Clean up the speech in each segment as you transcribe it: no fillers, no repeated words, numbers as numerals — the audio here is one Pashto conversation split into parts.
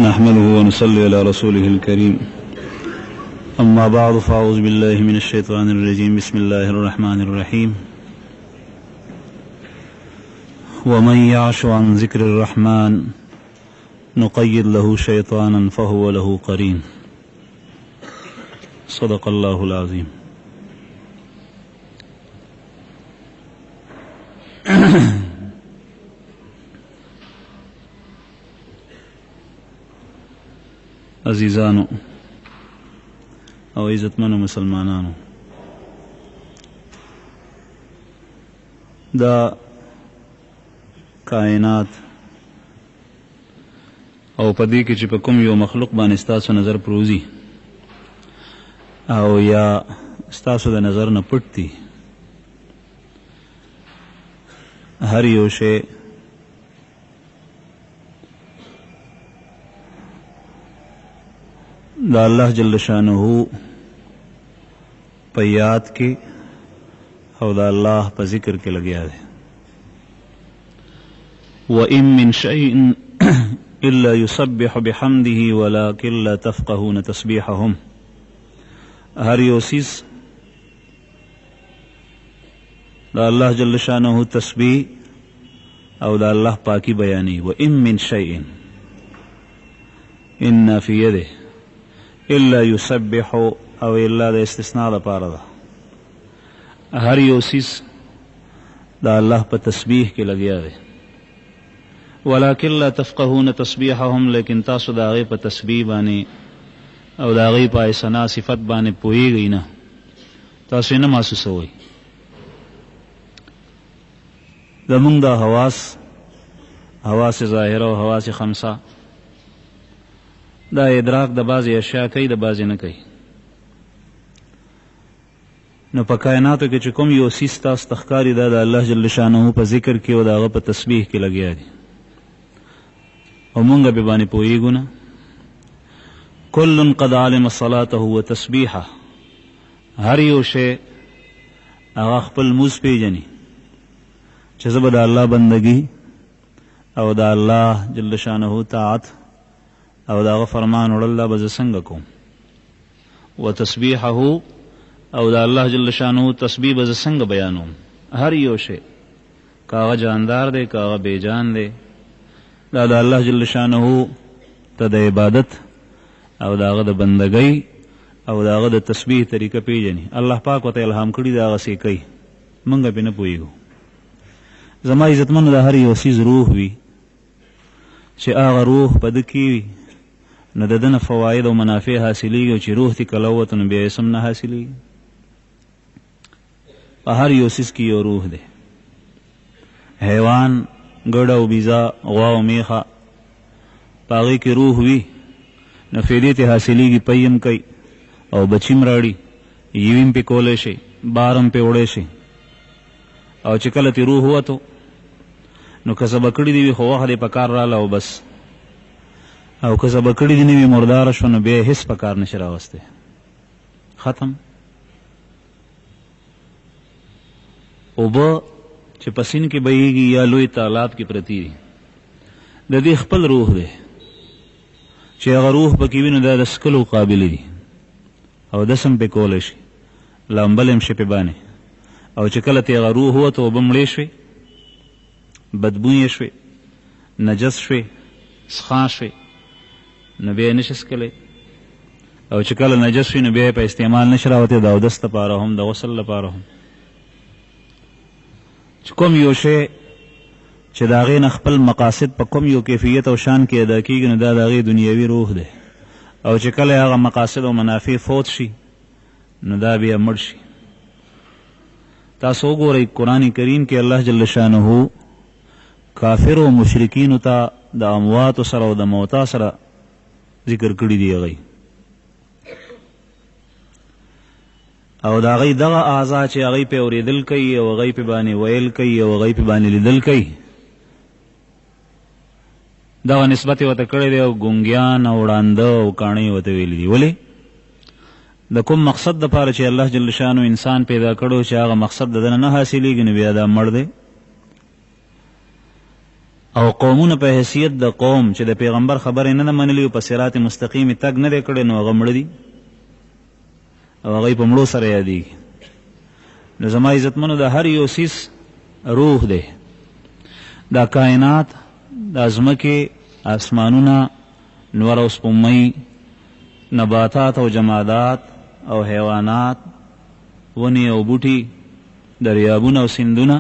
نحمده ونصلي على رسوله الكريم أما بعد فأعوذ بالله من الشيطان الرجيم بسم الله الرحمن الرحيم ومن يعش عن ذكر الرحمن نقيد له شيطانا فهو له قرين صدق الله العظيم. عزیزانو او عزتمنو مسلمانانو، دا کائنات او پدې کې چې په کوم یو مخلوق باندې ستاسو نظر پروزي او یا ستاسو د نظر نه پټ دي، هر یو شی دا اللہ جل شانہ پہ یاد کے او دا اللہ پہ ذکر کے لگیا دے. وَإِن مِّن شَيْءٍ إِلَّا يُسَبِّحُ بِحَمْدِهِ وَلَكِن لَّا تَفْقَهُونَ تَسْبِيحَهُمْ. ہر یو چیز دا اللہ جل شانہ تسبیح او دا اللہ پاکی بیانی. وَإِن مِّن شَيْءٍ إِنَّ فِي يَدِهِ الا یسبح او الا د استثناء د پاره ده، هر یو چیز دا الله په تسبیح کې لګیا دی. ولکن لا تفقهون تسبیحهم، لیکن تاسو د هغې په تسبیح باندې او د هغې په ثنا صفت باندې پوهیږئ نه، تاسو یې نه محسوسوئ. زمونږ دا حواس ظاهره او حواس خمسه دا ادراک د بعضې اشیاء کوي، د بعضې نه کوي. نو په کائناتو کې چې کوم یو څیز تاسو ته ښکاري دا د الله جل شانه په ذکر کې او د هغه په تسبیح کې لګیا دي او مونږ پې باندې پوهېږو نه. کل قد علم صلاته و تسبیحه، هر یو شی هغه خپل مونځ پېژني چې زه به د الله بندګي او د الله جل شانه طاعت او داغه فرمان وړل به زه څنګه کوم، و تسبیحه او د الله جل شانه تسبیح به زه څنګه بیانوم. هر یو شی که هغه جاندار دی که هغه بیجان دی، دا د الله جل شانه ته د عبادت او د هغه د بندګۍ او د هغه د تسبیح طریقه پیژني. الله پاک ورته الهام کړي د هغه څه کوي، موږ پې نه پوهېږو. زما عزتمنو د هر یو څیز روح وي چې هغه روح په ده کې وي نو د ده نه فواید او منافع حاصلېږي، او چې روح دې کله ووته نو بیا اسم نه حاصلېږي. په هر یو څیز کې یو روح دی. حیوان ګډه او بیزه غوا او میخه په هغې کې روح وي نو فایدې ترې حاصلېږي، پی هم کوي او بچي هم راوړي، یوي هم پې کولی شي، بار هم پې وړی شي. او چې کله ترې روح ووتو نو که څه به کړي دي وي خو وخت یې په کار راله او بس، او که څه به کړي دي نه وي مرداره شوه نو بیا یې هېڅ په کار نشي راوستی، ختم. اوبه چې په سیند کې بهیږي یا لوی تالاب کې پرتې دي، د دې خپل روح دی چې هغه روح پکې وي نو دا د څکلو قابل دي او دسم پې کولی شي، لامبل هم شي پې باندې. او چې کله ترې هغه روح ووته اوبه مړې شوې، بدبویې شوې، نجس شوې، څښا شوې، نو بیا یې نشي څکلی. او چې کله نجس وي نو بیا یې په استعمال نشي راوتی، د اودس لپاره هم د غسل لپاره هم. چې کوم یو شی چې د هغې نه خپل مقاصد په کوم یو کیفیت او شان کې ادا کېږي نو دا د هغې دنیوي روح دی، او چې کله هغه مقاصد او منافع فوت شي نو دا بیا مړ شي. تاسو وګورئ قرآن کریم کې الله جل شانه کافر او مشرکینو ته د امواتو سره او د موتا سره ذکر کړي دي هغوی، او د هغوی دغه اعضا چې هغوی پې اورېدل کوي او هغوی پې باندې ویل کوي او هغوی پې باندې لیدل کوي، دغه نسبت یې ورته کړی دی او ګونګیان او ړانده او کاڼه یې ورته ویلي دي. ولې؟ د کوم مقصد دپاره چې الله جل شانو انسان پیدا کړو چې هغه مقصد د ده نه حاصلېږي نو بیا دا مړ دی. او قومونه په حیثیت د قوم چې د پیغمبر خبرې نه منلي او په صراط مستقیم تګ نه دی کړی نو هغه مړه دي او هغه په مړو سره یادېږي. نو زما عزتمنو د هر یو سیس روح دی. دا کائنات، دا ځمکې، آسمانونه، نور او سپوږمۍ، نباتات او جمادات او حیوانات، ونې او بوټي، دریابونه او سیندونه،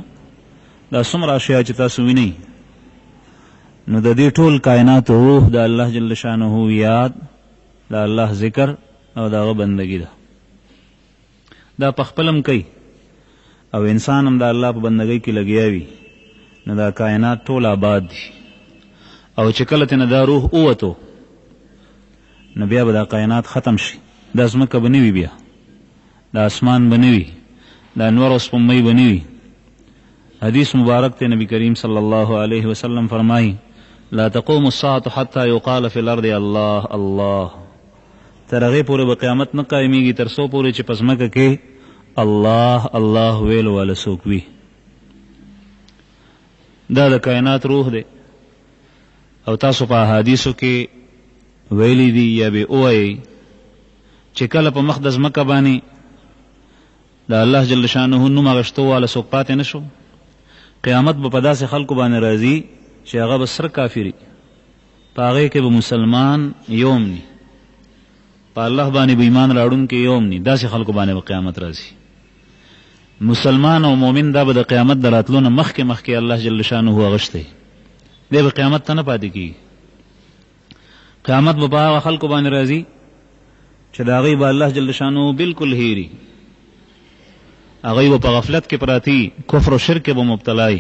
دا څومره اشیا چې تاسو وینئ، نو د دې ټول کائنات روح د الله جل شانه یاد، د الله ذکر او د هغه بندګي ده. دا په خپلم کوي او انسان هم د الله په بندګۍ کې لګیا وي، نو دا کائنات ټول آباد دي. او چې کله ترنه دا روح ووتو نو بیا به دا کائنات ختم شي. دا ځمکه به نه وي، بیا دا اسمان به نه وي، دا انوار او سپوږمۍ به نه وي. حدیث مبارک ته نبی کریم صلی الله علیه وسلم فرمایي لا تقوم الساعة حتى يقال في الارض الله الله. تر هغې پورې به قیامت نه قایمیږي تر څو پورې چې په ځمکه کې الله الله ویلو والا څوک وي. دا د کائنات روح دی. او تاسو په احادیثو کې ویلی دي یا به ووایئ چې کله په مخ د ځمکه باندې د الله جل شانه نوم اخیستو والا څوک پاتې نه شو، قیامت به په داسې خلکو باندې راځي چې هغه به سره کافري، په هغې کې به مسلمان یوم ني، په الله باندې به ایمان راوړونکي یوم ني، داسې خلکو باندې به قیامت راځي. مسلمان او مؤمن دا به د قیامت د راتلو نه مخکې مخکې الله جل شانه اغشتی دی، به قیامت ته نه پاتې کېږي. قیامت به په هغه خلکو باندې راځي چې د هغوی به الله جل شانه بلکل هیري، هغوی به په غفلت کې پراتی، کفر و شرک به مبتلای،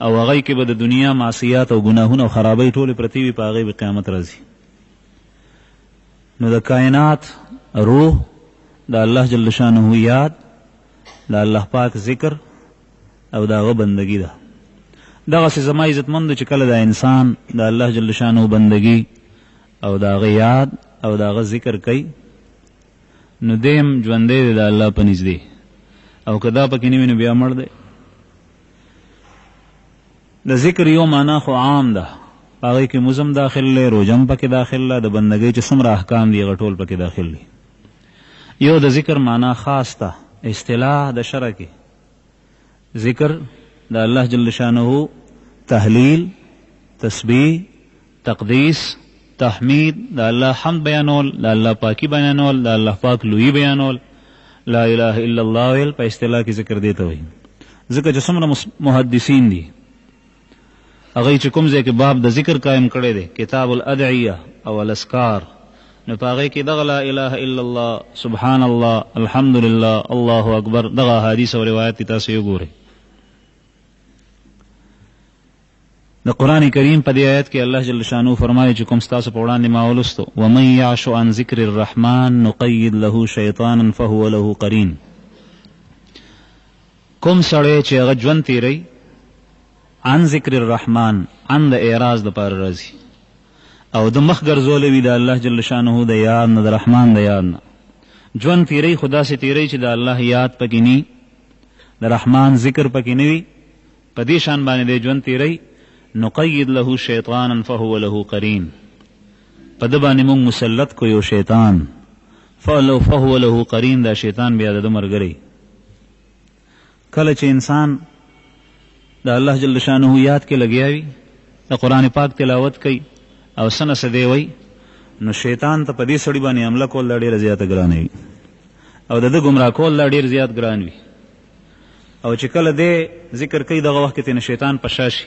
او هغوی کې به د دنیا معصیات او ګناهونه او خرابۍ ټولې پرتې وي، په هغوی به قیامت راځي. نو د کائنات روح د الله جل شانه یاد، د الله پاک ذکر او د هغه بندګي ده. دغسې زما عزتمندو چې کله د انسان د الله جل شانه بندګي او د هغه یاد او د هغه ذکر کوي نو دیم ژوندی دی د الله په نږدې، او که دا پکې نه وي نو بیا مړ دی. د ذکر یو معنا خو عام ده، هغې کې مزم داخل دی، روجم پکې داخل ده، د بندګۍ چې څومره احکام دي هغه ټول پکې داخل دي. یو د ذکر معنا خاص ده، اصطلاح د شرع کې ذکر د الله جل شانه تحلیل، تسبیح، تقدیس، تحمید، د الله حمد بیانول، د الله پاکی بیانول، د الله پاک لویی بیانول، لا اله الا الله ویل په اصطلاح کې ذکر دی ته وایي. ځکه چې څومره محدثین دي هغوی چې کوم ځای کې باب د ذکر قایم کړی دی، کتاب الادعیه او الاذکار، نو په هغې کې دغه لا اله الا الله، سبحان الله، الحمدلله، الله اکبر، دغه احادیث او روایات دي، تاسو یې وګورئ. د قرآن کریم په دې آیت کې الله جل شانه فرمایي چې کوم ستاسو په وړاندې ما ولوستو ومن یعش عن ذکر الرحمن نقید له شیطانا فهو له قرین. کوم سړی چې هغه ژوند تیری عن ذکر الرحمن، عن د اعراض دپاره راځي او د مخ ګرځولی وي د الله جل شانه د یاد نه، د رحمان د یاد نه. ژوند تیری خو داسې تیری چې د الله یاد پکې ني، د رحمان ذکر پکې نه وي، په دې شان باندې د ژوند تیری نقید له شیطانا فهو له قرین، په ده باندې موږ مسلط کو یو شیطان، فهو له قرین، دا شیطان بیا د ده ملګری. کله چې انسان د الله جل شانه یاد کې لګیا وي، د قرآن پاک تلاوت کوي او څه نه څه دی وایي، نو شیطان ته په دې سړي باندې حمله کول دا ډېره زیاته ګرانه وي، او د ده ګمراه کول دا ډېر زیات ګران وي. او چې کله دی ذکر کوي دغه وخت کې ترنه شیطان په شا شي،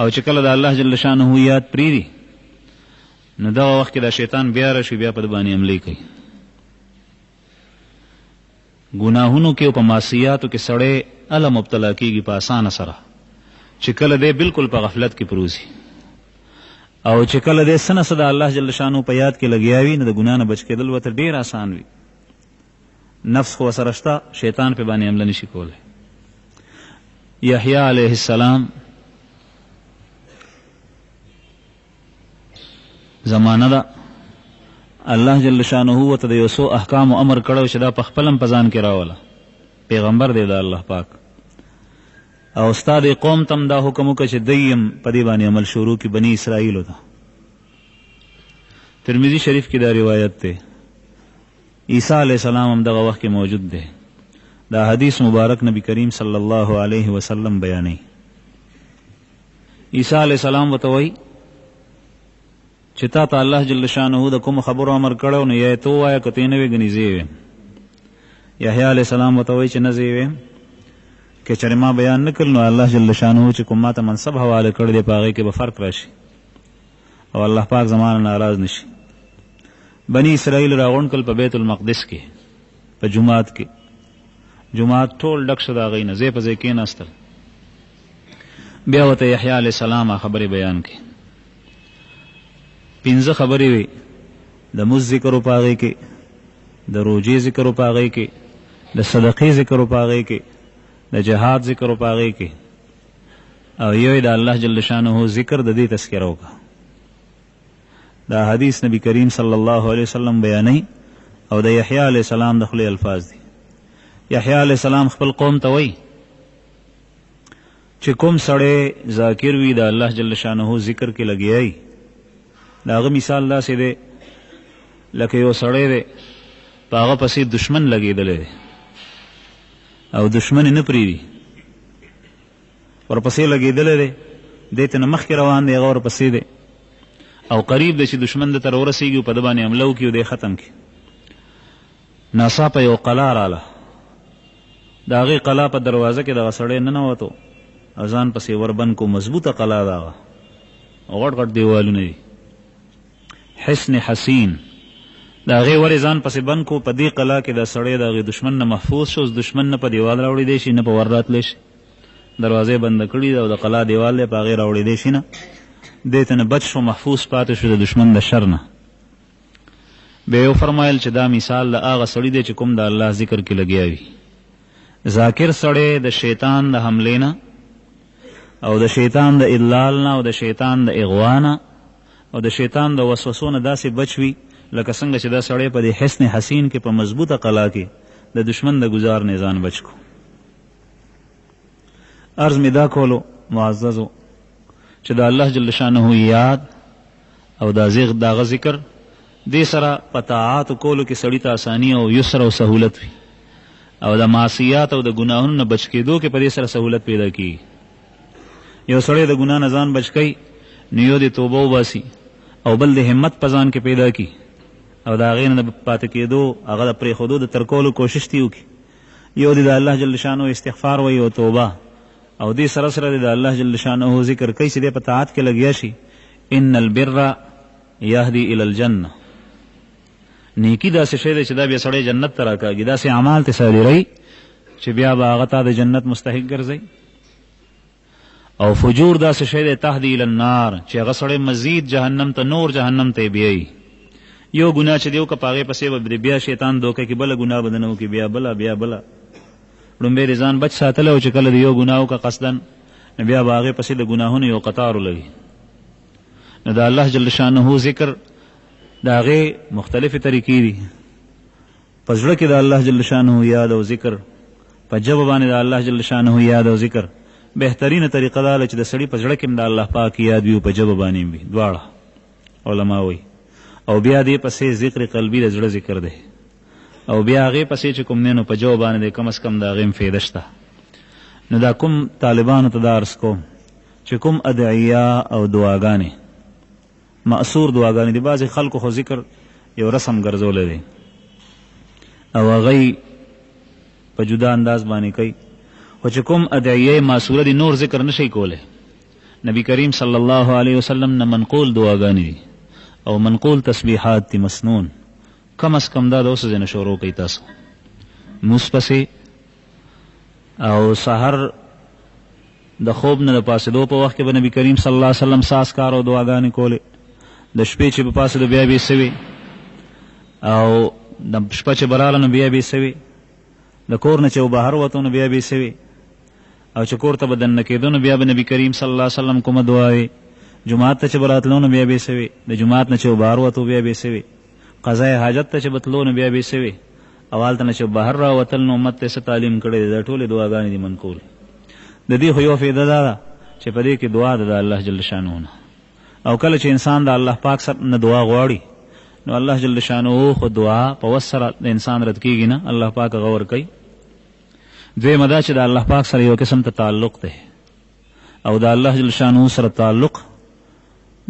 او چې کله د الله جل شانه یاد پرېږدي نو دغه وخت کې دا شیطان بیا راشي، بیا په ده باندې حملې کوي. ګناهونو کې او په معصیاتو کې سړی اله مبتلا کېږي په اسانه سره، چې کله دی بالکل په غفلت کې پروزي، او چې کله دی څه نه څه د الله جل شانه په یاد کې لګیا وي نو د ګناه نه بچ کېدل ورته ډېر آسان وي. نفس خو ورسره شته، شیطان پې باندې حمله نشي کولی. یحیی علیه السلام زمانه ده، الله جل شانه ورته د یو څو احکامو امر کړی چې دا په خپل هم په ځان کې راوله، پیغمبر دی د الله پاک. او استاد قوم تم دا حکم وکړ چې دیم په دې باندې عمل شروع کی بنی اسرائیل ته. ترمذی شریف کې دا روایت ده. عیسی علیہ السلام هم دغه وخت کې موجود ده. دا حدیث مبارک نبی کریم صلی الله علیه وسلم بیانوي. عیسی علیہ السلام وته وایي چې تا ته الله جل شانه د کوم خبرو امر کړو نو یې تو وایه کته نه وی غنیځي وي. یحیی علیہ السلام وته وایي چې نه زی وي که چېرې ما بیان نه کړ نو الله جل شانه چې کوم ماته منصب حواله کړی دی په هغې کې به فرق راشي او الله پاک زمانه ناراض نشي. بني اسرائیل راغونډ کړل په بیت المقدس کې په جومات کې. جومات ټول ډک شو د هغې نه، ځای په ځای کېناستل. بیا ورته یحیی علیہ السلام خبرې بیان کړې. 15 خبرې وې، د مزد ذکر و په هغې کې، د روجې ذکر و په هغې کې، د صدقې ذکر و په هغې کې، د جهاد ذکر و په هغې کې، او یو د الله جل شانه ذکر د دې تذکره وکړه. دا حدیث نبی کریم صلی الله علیه وسلم بیانوي او د یحیی علیہ السلام د خولې الفاظ دي. یحیی علیہ السلام خپل قوم ته وایي چې کوم سړی ذاکر وي د الله جل شانه ذکر کې لګیایي، د هغه مثال داسې دی لکه یو سړی دی په هغه پسې دشمن لګېدلی دی او دشمن یې نه پرېږدي، ورپسې لګېدلی دی، دی ته نه مخکې روان دی، هغه ورپسې دی او قریب دی چې دشمن د ته راورسېږي او په ده باندې حمله وکړي او دی ختم کړي. ناڅاپه یو قلا راله، د هغې قلا په دروازه کې دغه سړی ننوتو او ځان پسې وربند کو. مضبوطه قلا ده هغه، غټ غټ دیوالونه دي، حصن حسین. د هغې ولې ځان پسې بند کو؟ په دې قلا کې دا سړی د هغې دشمن نه محفوظ شو. دشمن نه په دیوال راوړېدی شي نه په ور راتلی شي، دروازه بنده کړي ده او د قلا دیوال دی، په هغې راوړېدی شي نه، دې ته نه بچ شو، محفوظ پاتې شو د دشمن د شر نه. بیا یې وفرمایل چې دا مثال د هغه سړي دی چې کوم د الله ذکر کې لګیا وي. ذاکر سړی د شیطان د حملې نه او د شیطان د اضلال نه او د شیطان د اغوا نه او د شیطان د وسوسو نه داسې بچ وي لکه څنګه چې دا سړی په دې حصن حسین کې په مضبوطه قلا کې د دشمن د گزار نه ځان بچ کو. عرض مې دا کولو معززو چې د الله جل شانه یاد او د هغه ذکر دې سره په طاعات کولو کې سړي ته اساني او یسر او سهولت وي او د معصیات او د ګناهونو نه بچ کېدو کې په دې سره سهولت پیدا کېږي. یو سړی د ګناه نه ځان بچ کوي نو یو د توبه وباسي او بل د همت په ځان کې پیدا کړي او د هغې نه د پاتې کېدو هغه د پرېښودو د ترکولو کوشش دې وکړي. یو د الله جل شانه استغفار وایي او توبه، او دې سره سره د الله جل شانه ذکر کوي چې دې په طاعت کې لګیا شي. ان البر یهدي الی الجنه. نیکی داسې شی دی چې دا بیا سړی جنت ته راکاږي، داسې اعمال ته صادروي چې بیا به هغه ته د جنت مستحق ګرځوي. او فجور داسې شی دی تهدي الی النار چې هغه سړی مزید جهنم ته، نور جهنم ته یې بیایي. یو ګناه چې دی وکړه په هغې پسې به بیا شیطان دوکه کې بله ګناه به دنه وکړي، بیا بله بیا بله. لومبی د ځان بچ ساتلی او چې کله د یو ګناه وکړه قصدن نو بیا به هغې پسې د ګناهونو یو قطار ولګي. نو د الله جل شانه ذکر د هغې مختلفې طریقې دي. په زړه کې د الله جل شانه یاد او ذکر، په ژبه باندې د الله جل شانه یاد او ذکر. بهترینه طریقه دا ده چې د سړي په زړه کې هم د الله پاک یاد وي او په ژبه باندې وي، دواړه علما وایي. او بیا دې پسې ذکر قلبي د زړه ذکر دی، او بیا هغې پسې چې کوم دی نو په ژبه باندې دی کم از کم د هغې هم فایده شته. نو دا کوم طالبانو ته دا عرض کوم چې کوم ادعیه او دعاګانې، مأثور دعاګانې دي، بعضې خلکو خو ذکر یو رسم ګرځولی دی او هغوی په جدا انداز باندې کوي، خو چې کوم ادعیه معصوره دي نور ذکر نشي کولی. نبی کریم صلی الله علیه وسلم نه منقول دعاګانې دي او منقول تسبیحات دي مسنون. کم از کم دا د اوس ځینې شروع کوي تاسو موس پسې او سحر د خوب نه د پاسېدو په وخت کې به نبی کریم صلی الله علیه وسلم سازکار او دعاګانې کولې. د شپې چې به پاسېدو بیا به یې سوي او د شپه چې به راله نو بیا به یې سوي، د کور نه چې بهر وتو نو بیا به یې سوي، او چې کور ته به دننه کېدو نو بیا به نبی کریم صلی الله علیه وسلم کومه دعا وي. جماعت ته چې به راتلو نو بیا به یې سوي، د جماعت نه چې بهر وتو بیا به یې سوي، قضای حاجت ته چې به تلو نو بیا به یې سوي، او هلته نه چې بهر راوتل نو امت ته څه تعلیم کړی دی. دا ټولې دعاګانې دي منقول. د دې خو یو فایده دا ده چې په دې کې دعا ده د الله جل شانه نه، او کله چې انسان د الله پاک سره نه دعا غواړي نو الله جل شانه خو دعا په وس سره د انسان رد کېږي نه، الله پاک غور کوي. دویمه دا چې د الله پاک سره یو قسم ته تعلق دی او د الله جل شانه سره تعلق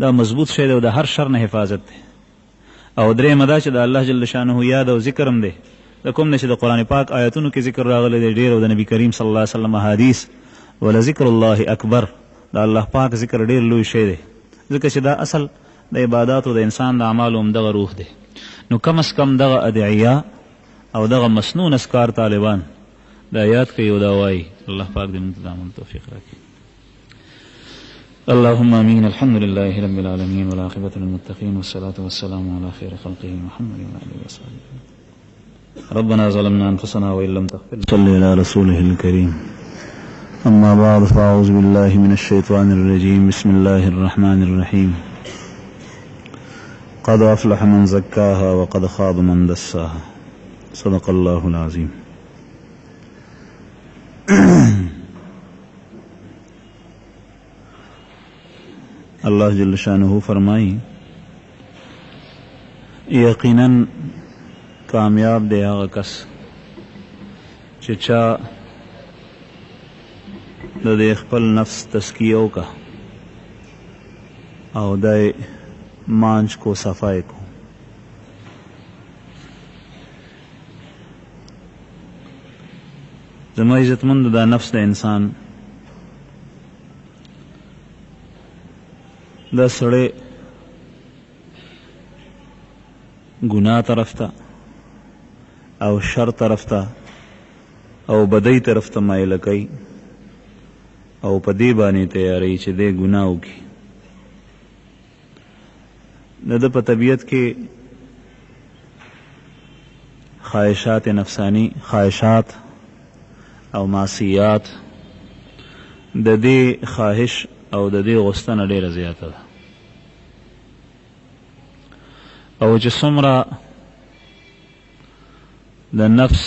دا مضبوط شی دی او د هر شر نه حفاظت دی. او درېیمه دا چې د الله جل شانه یاد او ذکر هم دی، د کوم نه چې د قرآن پاک آیتونو کې ذکر راغلی دی ډېر، او د نبي کریم صلی الله علیه وسلم حدیث ولذکر الله اکبر، د الله پاک ذکر ډېر لوی شی دی، ځکه چې دا اصل د عباداتو د انسان د اعمالو هم دغه روح دی. نو کم از کم دغه ادعیه او دغه مسنون اسکار طالبان دا یاد کوي او دا وایي. الله پاک دې موږ ته د عمل توفیق راکړي. اللهم امين. الحمد لله رب العالمين والعاقبة للمتقين والصلاة والسلام على خير خلقه محمد وعلى آله وصحبه. ربنا ظلمنا انفسنا وان لم تغفر لنا صل على رسوله الكريم. اما بعد فاعوذ بالله من الشيطان الرجيم. بسم الله الرحمن الرحيم. قد افلح من زكاها وقد خاب من دساها. صدق الله العظيم. اللہ جل شانہ فرمائی یقیناً کامیاب دے هغه کس چې چا د دې خپل نفس تزکیه وکړه او د مانچ کو صفائی کو. زما عزتمند دا نفس د انسان دا سړی گناہ طرف ته او شر طرف ته او بدی طرف ته مایله کوي او په دې باندې تیاری چې دې ګناه وکړي. د ده په طبیعت کې خواهشات نفسانی، خواهشات او معصیات، د دې خواهش او د دې غوښتنه ډېره زیاته ده، او چې څومره د نفس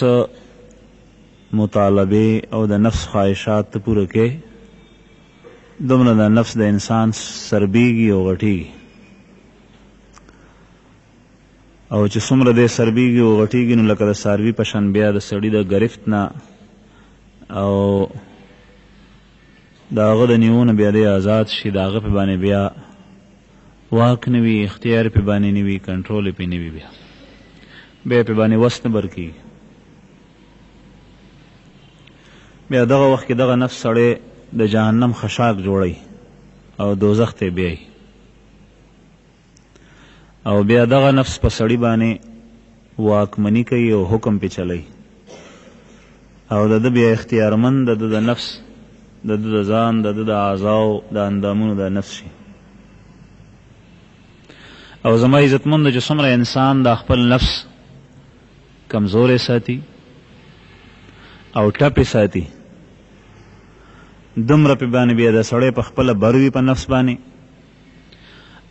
مطالبه او د نفس خواهشات ته پوره کې دومره د نفس د انسان سربیږي او غټیږي، او چې څومره د سربیږي او غټیږي نو لکه د څاروي په شان بیا د سړي د گرفت نه او د هغه د نیونه بیا دی آزاد شي، د هغه په باندې بیا واک نه وي، اختیار په باندې نه وي، کنټرول په نه وي، بیا په باندې وس نه برکېږي. بیا دغه وخت کې دغه نفس سړی د جهنم خشاک جوړی او دوزخ ته بیایي، او بیا دغه نفس په سړي باندې واکمني کوي او حکم پې چلی، او د ده بیا اختیارمند د ده د نفس د ده د ځان د ده د اعضاو د اندامونو د نفس شي. او زما عزتمند چې څومره انسان د خپل نفس کمزورې ساتي او ټپې ساتي، دومره په باندې بیا د سړی په خپله بر وي په نفس باندې،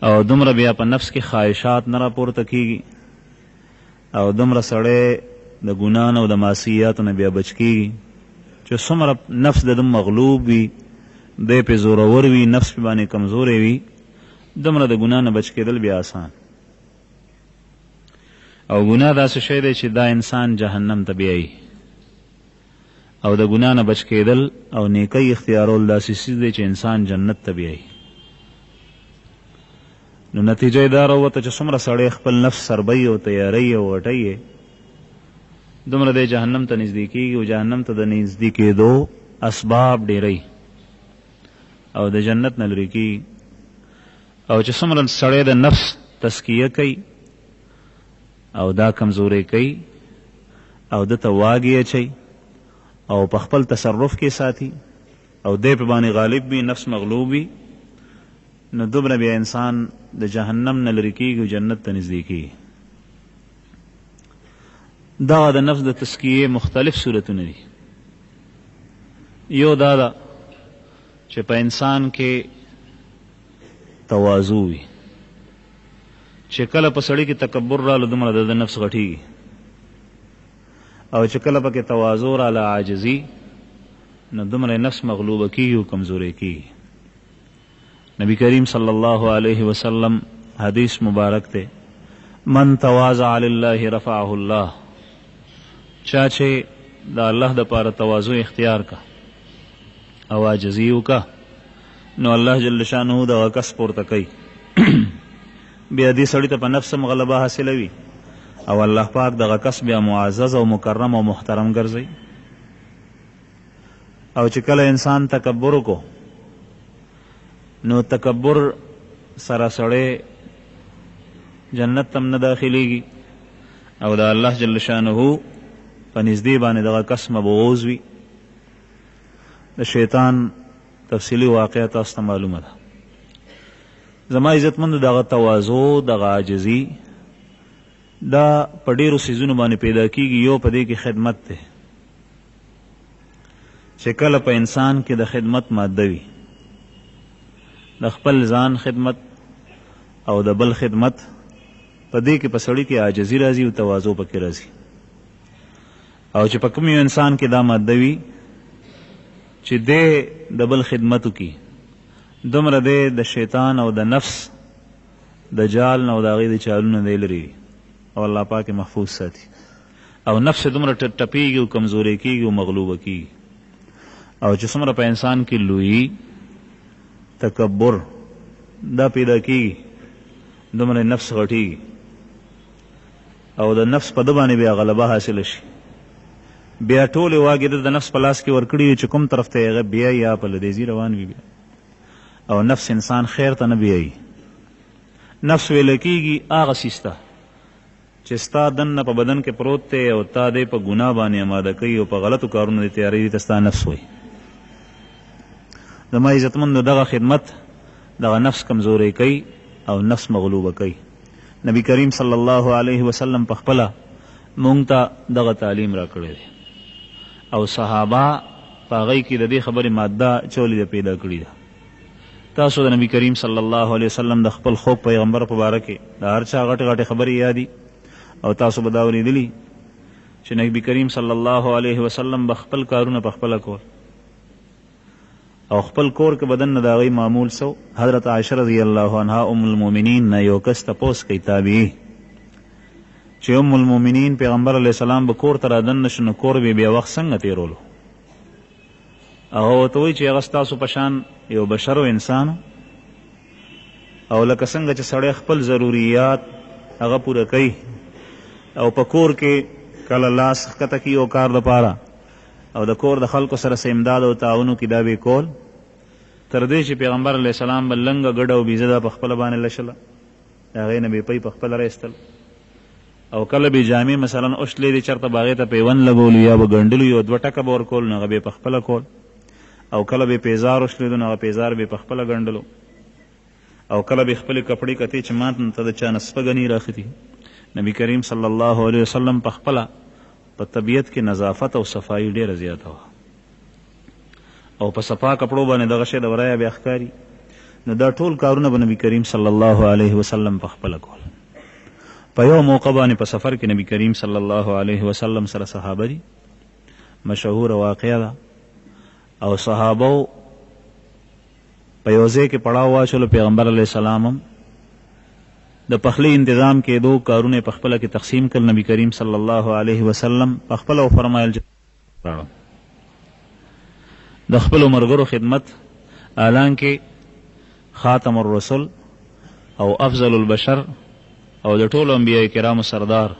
او دومره بیا په نفس کې خواهشات نه راپورته کېږي، او دومره سړی د ګناه نه او د معصیاتو نه بیا بچ کېږي چې څومره نفس د ده مغلوب وي، دی پې زورور وي، نفس پې باندې کمزوری وي، دومره د ګناه نه بچ کېدل بیا آسان. او ګناه داسې شی دی چې دا انسان جهنم ته بیایي، او د ګناه نه بچ کېدل او نیکۍ اختیارول داسې څیز دی چې انسان جنت ته بیایي. نو نتیجه دا راووته چې څومره سړی خپل نفس سربی او تیاری او غټی دومره دی جهنم ته نږدې کېږي، او جهنم ته د نږدې کېدو اسباب ډېری او د جنت نه لرې کېږي. او چې څومره سړی د نفس تزکیه کوي او دا کمزوری کوي او ده ته واګې اچوي او په خپل تصرف کې ساتي او دی په باندې غالب وي، نفس مغلوب وي، نو دومره بیا انسان د جهنم نه لرې کېږي او جنت ته نږدې کېږي. دغه د نفس د تزکیې مختلف صورتونه دي. یو دا ده چې په انسان کې تواضع وي، چې کله په سړي کې تکبر راله دومره د نفس غټیږي، او چې کله پکې تواضع راله عاجزي نو دومره نفس مغلوبه کیږي او کمزوری کیږي. نبی کریم صلی الله علیه وسلم حدیث مبارک ته من تواضع لله رفعه الله، چا چې د الله د پاره تواضع اختیار کا او عاجزی وکا نو الله جل شانه دغه کس پورته کوي. بیا دې سړي ته په نفس غلبه حاصلوي او الله پاک دغه کس بیا معزز او مکرم او محترم ګرځي. او چې کله انسان تکبر کو نو تکبر سره سړی جنت تم نه داخليږي او د الله جل شانه په نږدې باندې دغه کس مبغوز وي. د شیطان تفصیلی واقعه تاسو ته معلومه ده. زما عزتمند دغه تواضع دغه عاجزي دا په ډېرو څیزونو باندې پیدا کیږي. یو په دې کې خدمت دی چې کله په انسان کې د خدمت ماده وي، د خپل ځان خدمت او د بل خدمت، په دې کې په سړي کې عاجزي راځي او تواضع پکې راځي. او چې په کوم یو انسان کې دا ماده وي چې دی د بل خدمت وکړي، دومره دی د شیطان او د نفس د جال نه او د هغې د چالونه دی لرې او الله پاک محفوظ ساتي. او نفس دومره ټپیږي او کمزوری کیږي او مغلوبه کیږي. او چې څومره په انسان کې لویي تکبر دا پیدا کیږي، دومره نفس غټیږي او د نفس په ده باندې بیا غلبه حاصله شي. بیا ټولې واګې د نفس په لاس کې ورکړي وي چې کوم طرف ته هغه بیایي یا په لدیزي روان وي. بیا او نفس انسان خیر ته نه بیایي. نفس ویل کېږي هغه څیز ته چې ستا دننه په بدن کې پروت دی او تا دی په ګناه باندې اماده کوي او په غلطو کارونو دې تیاروي، ته ستا نفس وایي. زما عزتمندو دغه خدمت دغه نفس کمزوری کوي او نفس مغلوبه کوي. نبی کریم صلی الله علیه وسلم په خپله مونږ ته دغه تعلیم را کړی دی او صحابه په هغې کې د دې خبرې ماده چولې ده پیدا کړې ده. تاسو د نبی کریم صلی الله علیه وسلم د خپل خوب پیغمبر په باره کې د هر چا غټې غټې خبرې یادي او تاسو به دا اورېدلي چې نبی کریم صلی الله علیه وسلم به خپل کارونه په خپله کول او خپل کور کې بدن نه د هغې معمول سو. حضرت عایشه رضی الله عنها ام المؤمنین نه یو کس تپوس کوي تابعي چې ام المؤمنین پیغمبر علیه السلام به کور ته رادن نشو نو کور به بیا وخت څنګه تېرولو؟ هغه ورته وایي چې هغه ستاسو په شان یو بشر و انسان او لکه څنګه چې سړی خپل ضروریات هغه پوره کوي او په کور کې کله لاس ښکته کي یو کار دپاره او د کور د خلکو سره امداد او تعاونو کې دا به کول، تر دې چې پیغمبر علیه السلام به لنګه ګډه او بیزه دا په خپله باندې لشله، د هغې نه به پی په خپله رایستل او کله به جامې مثلا اوشلې دي چېرته به هغې ته پیوند لګولو یا به ګنډلو یو دوه ټکه به ورکول نو هغه به یې په خپله کول، او کله به پیزار اوشلېدو نو هغه پیزار به یې په خپله ګنډلو، او کله به خپلې کپړې کتې چې ماته ته د چا نه سپږنې راختي. نبی کریم صلی الله علیه وسلم په خپله په طبیعت کې نظافت او صفایي ډېره زیاته وه او په صفا کپړو باندې دغه شی د ورایه بیا ښکاري. نو دا ټول کارونه به نبی کریم صلی الله علیه وسلم په خپله کول. په یو موقع باندې په سفر کې نبی کریم صلی الله علیه وسلم سره صحابه دي، مشهوره واقعه ده، او صحابو په یو ځای کې پړاو واچولو. پیغمبر علیه السلام هم د پخلی انتظام کېدو کارونه په خپله کې تقسیم کړل. نبی کریم صلی الله علیه وسلم په خپله وفرمایل د خپلو ملګرو خدمت، حالانکې خاتم الرسل او افضل البشر او د ټولو انبیاء کرامو سردار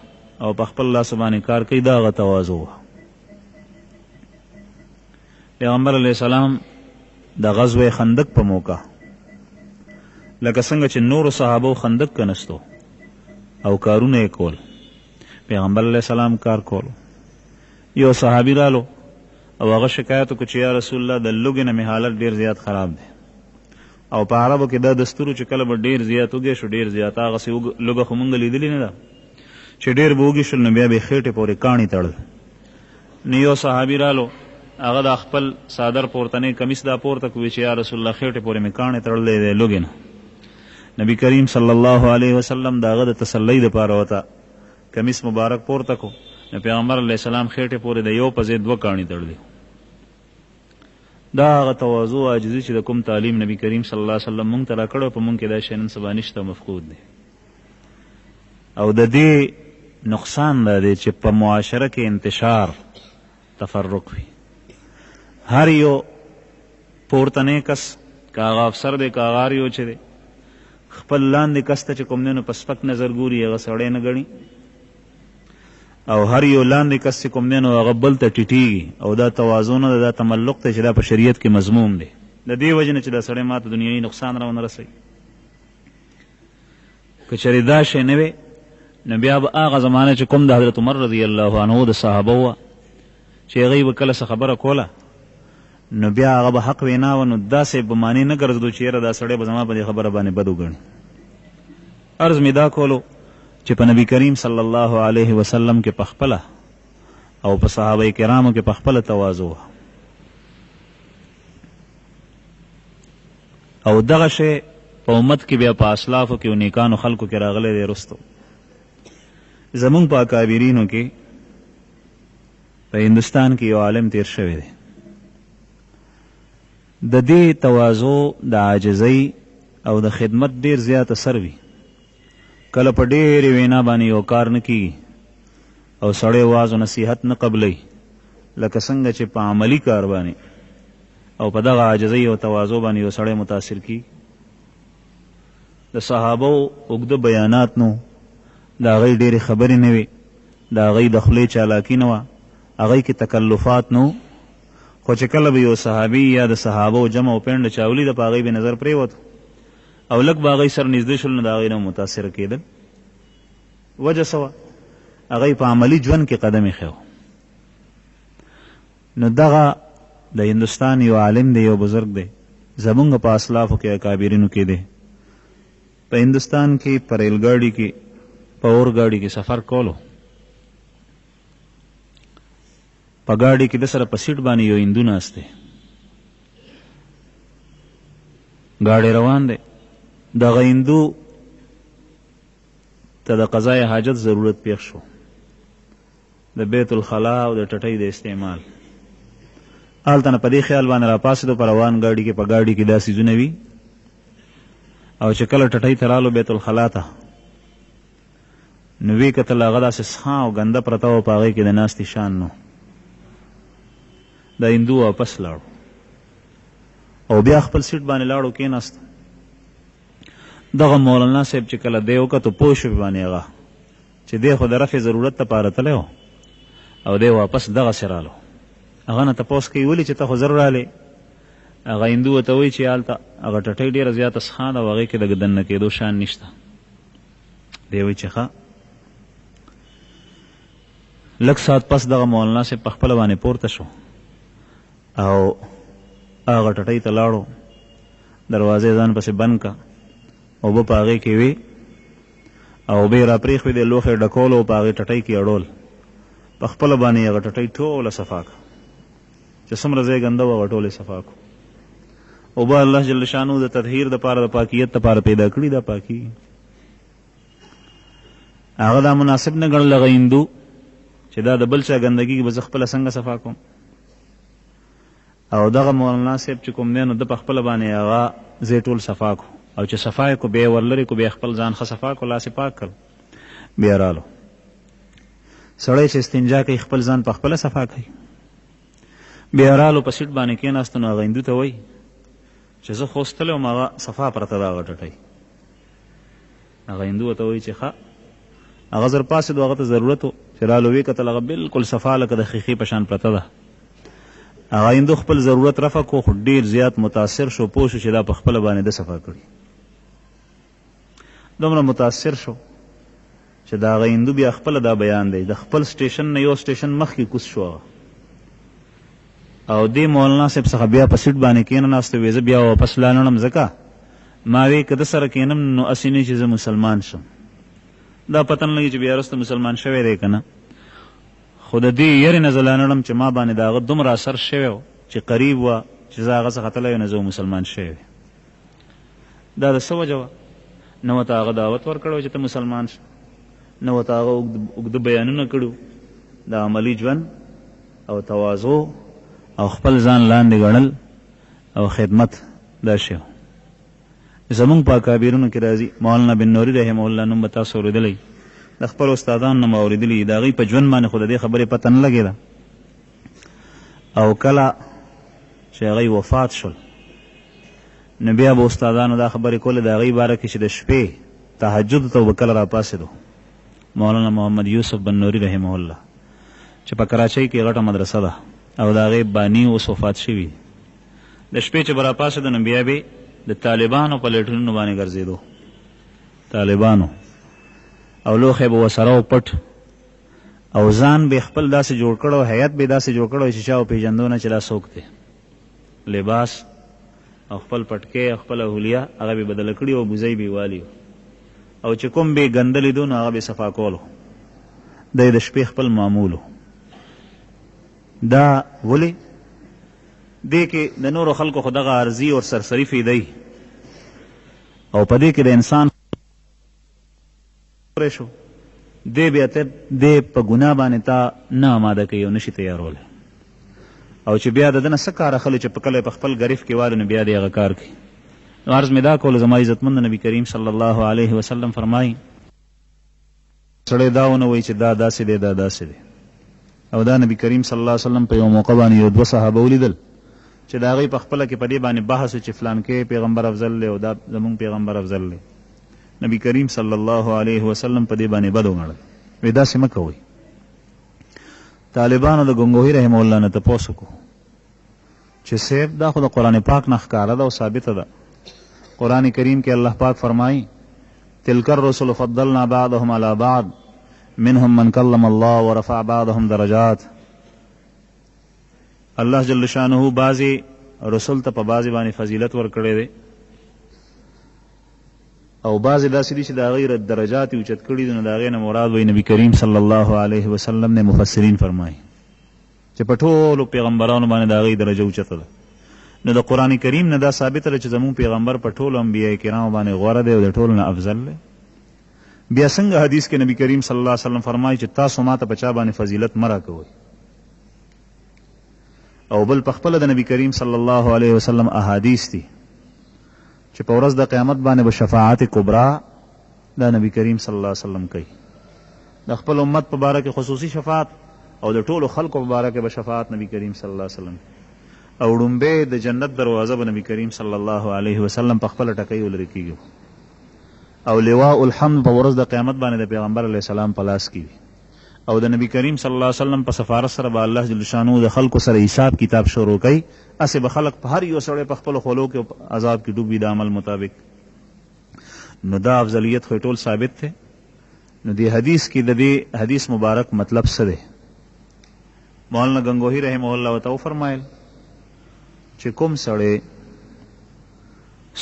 او په خپل لاس باندې کار کوي، دا هغه تواضع وه. پیغمبر علیه السلام د غزوه خندق په موقع لکه څنګه چې نورو صحابو خندق کنستو او کارونه یې کول، پیغمبر علیه السلام کار کولو. یو صحابي رالو او هغه شکایت وکړو چې یا رسول الله د لوږې نه مې حالت ډېر زیات خراب دی، او په عربو کې دا دستور چې کله به ډېر زیات وږی شو ډېر زیات هغسې لوږه خو مونږ لیدلې نه ده چې ډېر به وږي شول نو بیا به یې خېټې پورې کاڼي تړل. نو یو صحابي رالو هغه د خپل صادر پورتنی کمیس دا پورته کوي چې یا رسول الله خېټې پورې مې کاڼې تړلی دی لوږې نه. نبی کریم صلی الله علیه وسلم د هغه د تسلی دپاره ورته کمیس مبارک پورته کو. نو پیغمبر علیه السلام خېټې پورې د یو په ځای دوه کاڼي تړلي. دا هغه تواضع او عاجزي چې د کوم تعلیم نبی کریم صلی الله علیه وسلم مونږ ته راکړی په مونږ کې دا شی نن سبا نشته، مفقود دی. او د دې نقصان دا دی چې په معاشره کې انتشار تفرق وي. هر یو پورتنی کس که هغه افسر دی که هغه هر یو چې دی خپل لاندې کس ته چې کوم دی نو په سپک نظر ګوري، هغه سړی نه ګڼي، او هر یو لاندې کس چې کوم دی نو هغه بل ته ټیټېږي. او دا تواضع نه ده، دا تملق دی چې دا په شریعت کې مضموم دی. د دې وجې نه چې دا سړی ما ته دنیایي نقصان راونه رسوي. که چېرې دا شی نه وی نو بیا به هغه زمانه چې کوم د حضرت عمر رضی الله عنه د صحابه وه چې هغوی به کله څه خبره کوله نو بیا هغه به حق وینا وه، نو داسې به معنی نه ګرځېدو چې یاره دا سړی به زما په دې خبره باندې بد وګڼي. عرض مې دا کولو چې په نبی کریم صلی الله علیه وسلم کې پخپله او په صحابه کرامو کې پخپله تواضع وه. او دغه شی په امت کې بیا په اسلافو کې او نیکانو خلکو کې راغلی دی. رستو زمونږ په اکابرینو کې په هندوستان کې یو عالم تیر شوی دی. د دې تواضع د عاجزۍ او د خدمت ډیر زیات اثر وي. کله په ډېرې وینا باندې یو کار نه کیږي او سړی واز او نصیحت نه قبلوي، لکه څنګه چې په عملي کار باندې او په دغه عاجزۍ او تواضع باندې یو سړی متاثر کیږي. د صحابو اوږده بیانات نو، د هغوی ډېرې خبرې نه وې، د هغوی د خولې چالاکي نه وه، هغوی کې تکلفات نو. خو چې کله به یو صحابي یا د صحابو جمع او پنډه چاولي ده په هغوی به نظر پرېوت او لږ به هغوی سره نږدې شول نو د هغوی نه متاثره کېدل. وجه څه وه؟ هغوی په عملي ژوند کې قدم ایښی. نو دغه د هندوستان یو عالم دی، یو بزرګ دی، زمونږ په اسلافو کې اکابرینو کې دی. په هندوستان کې په ریل ګاډي کې په اور ګاډي کې سفر کولو، په ګاډي کې د سره په سیټ باندې یو هندو ناست دی. ګاډی روان دی، دغه هندو ته د قضای حاجت ضرورت پیښ شو، د بیت الخلا او د ټټۍ د استعمال. هلته نه په دې خیال باندې راپاڅېدو په روان ګاډي کې په ګاډي کې دا څیزونه وي، او چې کله ټټۍ ته رالو بیت الخلا ته نو ویې کتل هغه داسې سخا او ګنده پرته وه، په هغې کې د ناستې شان نو. د هندو واپس لاړو او بیا خپل سیټ باندې لاړو کېناست. دغه مولانا صاحب چې کله دی وکتو پوه شو باندې هغه چې دی خو د رفع ضرورت دپاره تلی و او دی واپس دغسې رالو. هغه نه تپوس کوي ولې چې ته خو زر رالې؟ هغه هندو ورته وایي چې هلته هغه ټټۍ ډېره زیاته سخا ده او هغې کې د دننه کېدو شان نشته. دی وایي چې ښه. لږ ساعت پس دغه مولانا صاحب په خپله باندې پورته شو او هغه ټټۍ ته لاړو، دروازې ځان پسې بند که، اوبه په هغې کې وې او اوبه یې را پرېښوې، د لوښې ډکولو او په هغې ټټۍ کې اړول، په خپله باندې هغه ټټۍ ټوله صفا کړه چې څومره ځای ګنده وه هغه ټول یې صفا کړو. اوبه الله جل شانو د تطهیر دپاره د پاکیت دپاره پیدا کړي، دا پاکي هغه دا مناسب نه ګڼل هغه هندو چې دا د بل چا ګندګي به زه خپله څنګه صفا کوم. او دغه مولانا صاحب چې کوم دی نو ده په خپله باندې هغه ځای ټول صفا کو، او چې صفا یې کو بیا یې ورلرې کو، بیا خپل ځان ښه صفا کو، لاس یې پاک کړ، بیا رالو. سړی چې استنجا کوي خپل ځان په خپله صفا کوي. بیا رالو په سیټ باندې کېناستو نو هغه هندو ته وایي چې زه خوستلی وم هغه صفا پرته ده هغه ټټۍ. هغه هندو ورته وایي چې ښه. هغه زر پاسېدو، هغه ته ضرورت و چې رالو ویې کتل هغه بلکل صفا لکه د ښیښې په شان پرته ده. هغه هندو خپل ضرورت رفع کو، خو ډېر زیات متاثر شو، پوه شو چې دا په خپله باندې ده صفا کړي. دومره متاثر شو چې د هغه هندو بیا خپله دا بیان دی، د خپل سټیشن نه یو سټیشن مخکې کوز شو هغه، او دې مولانا صاحب څخه بیا په سیټ باندې کېناست. ویې زه بیا واپس لاړم، ځکه ما وی که ده سره کېنم نو هسې نه چې زه مسلمان شم، دا پته نه لګي چې بیا وروسته مسلمان شوی دی که نه. خو د دې یرې نه زه لاړم چې ما باندې د هغه دومره اثر شوی و چې قریب وه چې زه هغه څخه تللی نه زه مسلمان شوی. دا د څه وجه وه؟ نه ورته هغه دعوت ورکړی چې ته مسلمان شه، نه ورته هغه اوږده بیانونه کړي، د عملي ژوند او تواضع او خپل ځان لاندې ګڼل او خدمت دا شی زمونږ په اکابرونو کې راځي. مولانا بن نوري رحمه الله نوم به تاسو اورېدلی، د خپل استادانو نه مې اورېدلي، د هغوی په ژوند باندې خو د دې خبرې پته نه لګېده. او کله چې هغوی وفات شول نو بیا به استادانو دا خبرې کولې د هغوی باره کې چې د شپې تهجد ته به کله راپاڅېدو. مولانا محمد یوسف بن نوري رحمه الله چې په کراچۍ کې غټه مدرسه ده او د هغې باني اوس وفات شوي، د شپې چې به راپاڅېدو نو بیا به د طالبانو په لیټرینونو باندې ګرځېدو، طالبانو او لوښی به ورسره و پټ، او ځان به خپل داسې جوړ کړی، هیئت به یې داسې جوړ کړی چې چا وپېژندو نه چې دا څوک دی. لباس او خپل پټکی او خپله حلیه هغه به بدله کړي او بوزۍ به یې والي، او چې کوم به یې ګنده لیدو نو هغه به یې صفا کولو. دی د شپې خپل معمولو. دا ولې دې کې د نورو خلکو خو دغه عرضي او سرصریفې دی، او په دې کې د انسان شو دی بیا ته دی په ګناه باندې تا نه آماده کوي او نشي تیارولی، او چې بیا د ده نه څه کار اخلي چې په کله په خپل ګریف کې والو نو بیا دی هغه کار کوي. نو عرض مې دا کولو زما عزتمند نبي کریم صلی الله علیه وسلم فرمایي سړی دا ونه وایي چې دا داسې دی دا داسې دی. او دا نبي کریم صلی الله علیه وسلم په یو موقع باندې یو دوه صحابه ولیدل چې د هغوی په خپله کې په دې باندې بحث و چې فلانکې پیغمبر افضل دی او دا زمونږ پیغمبر افضل دی. نبی کریم صلی الله علیه وسلم په دې باندې بد وګڼل، وایي داسې مه کوئ. طالبانو د ګنګوهي رحمه الله نه تپوس وکړو چې صاحب دا خو د قرآن پاک نه ښکاره ده او ثابته ده. قرآن کریم کې الله پاک فرمایي تلک الرسل فضلنا بعضهم علی بعض منهم من کلم الله ورفع بعضهم درجات. الله جل شانه بعضې رسول ته په بعضې باندې فضیلت ورکړی دی او بعضې داسې دي چې د هغوی درجات یې اوچت کړي دي. نو د هغې نه مراد وایي نبي کریم صلی الله علیه وسلم نه مفسرین فرمایي چې په ټولو پیغمبرانو باندې د هغوی درجه اوچته ده. نو د قرآن کریم نه دا ثابته ده چې زموږ پیغمبر په ټولو انبیاء کرامو باندې غوره دی او د ټولو نه افضل دی. بیا څنګه حدیث کې نبی کریم صلی الله علیه وسلم فرمایي چې تاسو ما ته په چا باندې فضیلت مه راکوئ. او بل په خپله د نبی کریم صلی الله علیه وسلم احادیث دي چې په ورځ د قیامت باندې به شفاعت کبرا دا نبی کریم صلی الله علیه وسلم کوي. د خپل امت په باره کې خصوصي شفاعت او د ټولو خلکو په باره کې به شفاعت نبی کریم صلی الله علیه وسلم. او ړومبې د جنت دروازه به نبی کریم صلی الله علیه وسلم په خپله ټکۍ ولرې کېږي، او لواء الحمد په ورځ د قیامت باندې د پیغمبر علیه السلام په لاس کې وي، او د نبی کریم صلی الله علیه وسلم په سفارت سره به الله جل شانو د خلکو سره حساب کتاب شروع کوي. اسې به خلک په هر یو سړی په خپلو خولو کې عذاب کې ډوب وي د عمل مطابق. نو دا افضلیت خو ټول ثابت دی. نو دې حدیث کې د دې حدیث مبارک مطلب څه دی؟ مولانا ګنگوهي رحمه الله ورته وفرمایل چې کوم سړی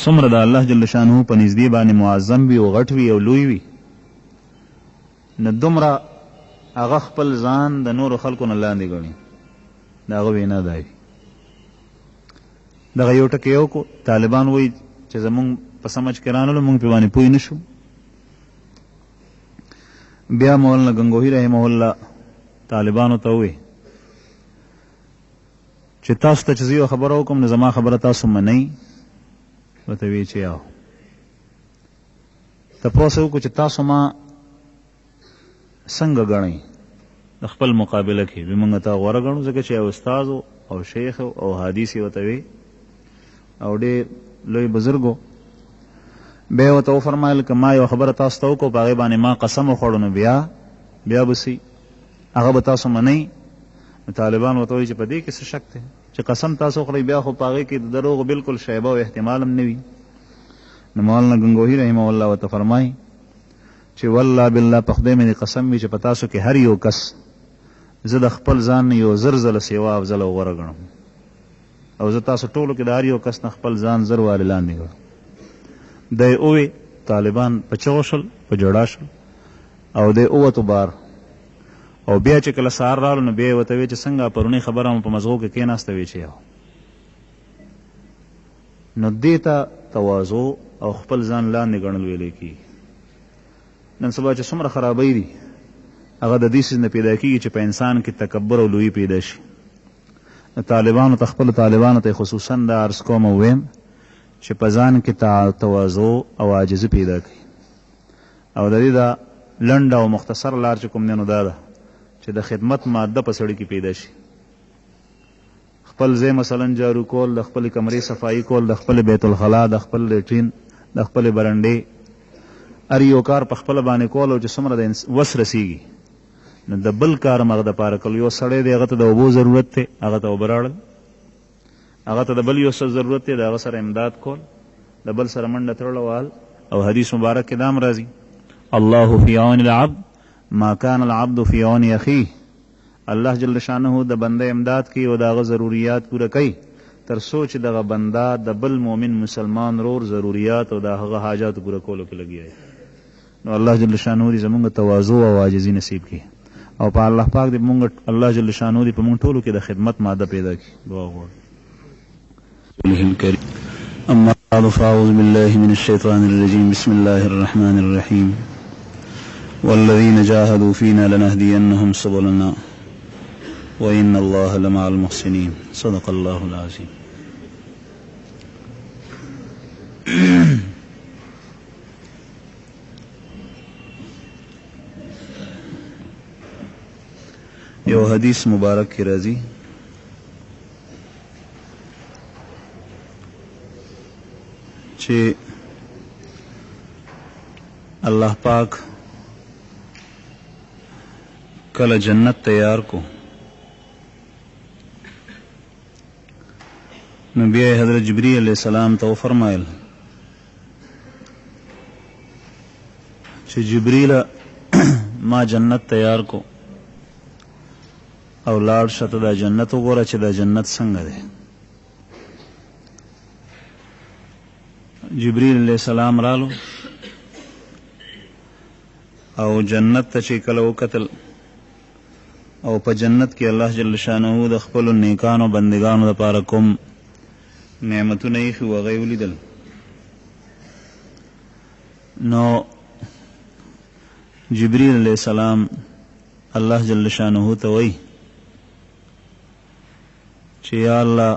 څومره د الله جل شانه په نږدې باندې معظم وي او غټ وي او لوی وي نو دومره هغه خپل ځان د نورو خلکو نه لاندې ګڼي. د هغه وینا دا وي. دغه یو ټکی یې وکړو. طالبان وایي چې زمونږ په سمج کې رانلو موږ پې باندې پوه نه شو. بیا مولانا ګنگوهي رحمه الله طالبانو ته ووایي چې تاسو ته چې زه یو خبره وکړم نو زما خبره تاسو منئ. ورته ویې چې یاو تپوس یې وکړو چې تاسو ما څنګه ګڼئ د خپل مقابله کې؟ وی موږ تا غوره ګڼو ځکه چې یو استاذ او شیخ او حدیث یې ورته وی او ډېر لوی بزرګ و. بیا یې ورته وفرمایل که ما یو خبره تاسو ته وکړو په هغې باندې ما قسم وخوړو نو بیا به سي هغه به تاسو منئ؟ طالبان ورته وایي چې په دې کې څه شک دی چې قسم تاسو وخورئ بیا خو په هغې کې د دروغو بلکل شیبه او احتمال هم نه وي. نو مولانا ګنگوهي رحمه الله ورته فرمایي چې والله بالله په خدای مې قسم وي چې په تاسو کې هر یو کس زه د خپل ځان نه یو زر ځله سیوا افضل او غوره ګڼم، او زه تاسو ټولو کې د هر یو کس نه خپل ځان زر والې لاندې ګڼم. دی اووې طالبان په چغو شول، په جوړا شول او دی اووتو بار. او بیا چې کله سهار رالو نو بیا یې ورته ویې چې څنګه پرونۍ خبره مو په مزغو کې کېناسته ویې چې یو. نو دې ته تواضع او خپل ځان لاندې ګڼل ویلی کېږي. نن سبا چې څومره خرابۍ دي هغه د دې څیز نه پیدا کېږي چې په انسان کې تکبر او لویي پیدا شي. طالبانو ته خپلو طالبانو ته خصوصا دا عرض کوم او ویم چې په ځان کې تواضع او عاجزي پیدا کړي او د دې دا لنډ او مختصر لار چې کوم دی نو دا ده چې د خدمت ماده په سړي کې پیدا شي. خپل ځای مثلا جارو کول، د خپلې کمرې صفایي کول، د خپل بیت الخلا، د خپل لیټرین، د خپلې برنډې، هر یو کار په خپله باندې کول او چې څومره د وس رسیږي نو د بل کار هم هغه دپاره کول. یو سړی دی هغه ته د اوبو ضرورت دی، هغه ته اوبه راوړل، هغه ته د بل یو څه ضرورت دی، د هغه سره امداد کول، د بل سره منډه تړل وال. او حدیث مبارک کې دا هم راځي الله فی عون العبد ما کان العبد فی عون اخیه. الله جل شانه د بنده امداد کوي او د هغه ضروریات پوره کوي تر څو چې دغه بنده د بل مؤمن مسلمان رور ضروریات او د هغه حاجات پوره کولو کې لګیا دی. نو الله جل شانه دې زمونږ تواضع او عاجزي نصیب کړي او په الله پاک دې مونږ الله جل شانه دې په مونږ ټولو کې د خدمت ماده پیدا کړي. دعا غواړو. أما بعد فأعوذ بالله من الشيطان الرجيم. بسم الله الرحمن الرحيم. والذين جاهدوا فينا لنهدينهم سبلنا وإن الله لمع المحسنين. صدق الله العظيم. یو حدیث مبارک کی راځي چې الله پاک کله جنت تیار کو نو بیا حضرت جبریل علیہ السلام ته فرمایل چې جبریل ما جنت تیار کو او لاړ شته دا جنت وګوره چې دا جنت څنګه دی. جبریل علیہ السلام رالو او جنت ته چې کله وکتل او په جنت کې الله جل شانه د خپلو نیکانو بندگانو دپاره کوم نعمتونه ایښي و هغه یې ولیدل. نو جبریل علیہ السلام الله جل شانه ته وایي چې یا الله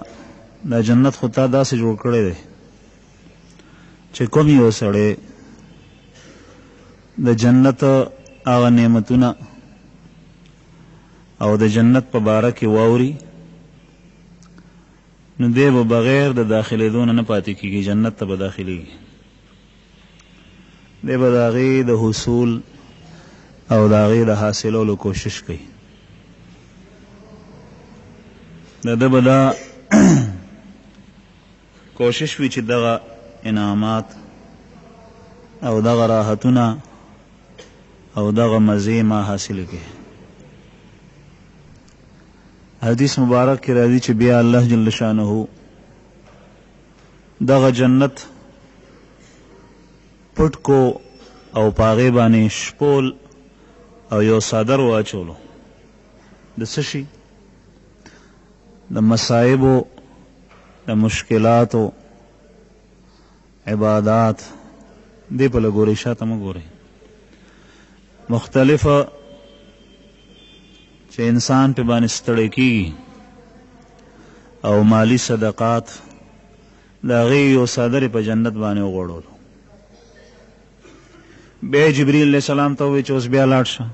دا جنت خو تا داسې جوړ کړی دی چې کوم یو سړی د جنت هغه نعمتونه او د جنت په باره کې واوري نو دی به بغیر د داخلېدو نه پاتې کېږي، جنت ته به داخلېږي. دی به د هغې د حصول او د هغې د حاصلولو کوشش کوي. د ده به دا کوشش وي چې دغه انعامات او دغه راحتونه او دغه مزې ما حاصل کړي. حدیث مبارک کې راځي چې بیا الله جل شانه دغه جنت پټ کو او په هغې باندې شپول او یو څادر واچولو د څه شي؟ د مصائبو، د مشکلاتو، عبادات. دې په لګورئ، شاته مه ګورئ. مختلفه چې انسان په باندې ستړی کېږي او مالی صدقات د هغې یو څادر په جنت باندې وغوړولو. بیا جبریل علیہ السلام ته ووایي چې اوس بیا لاړ شه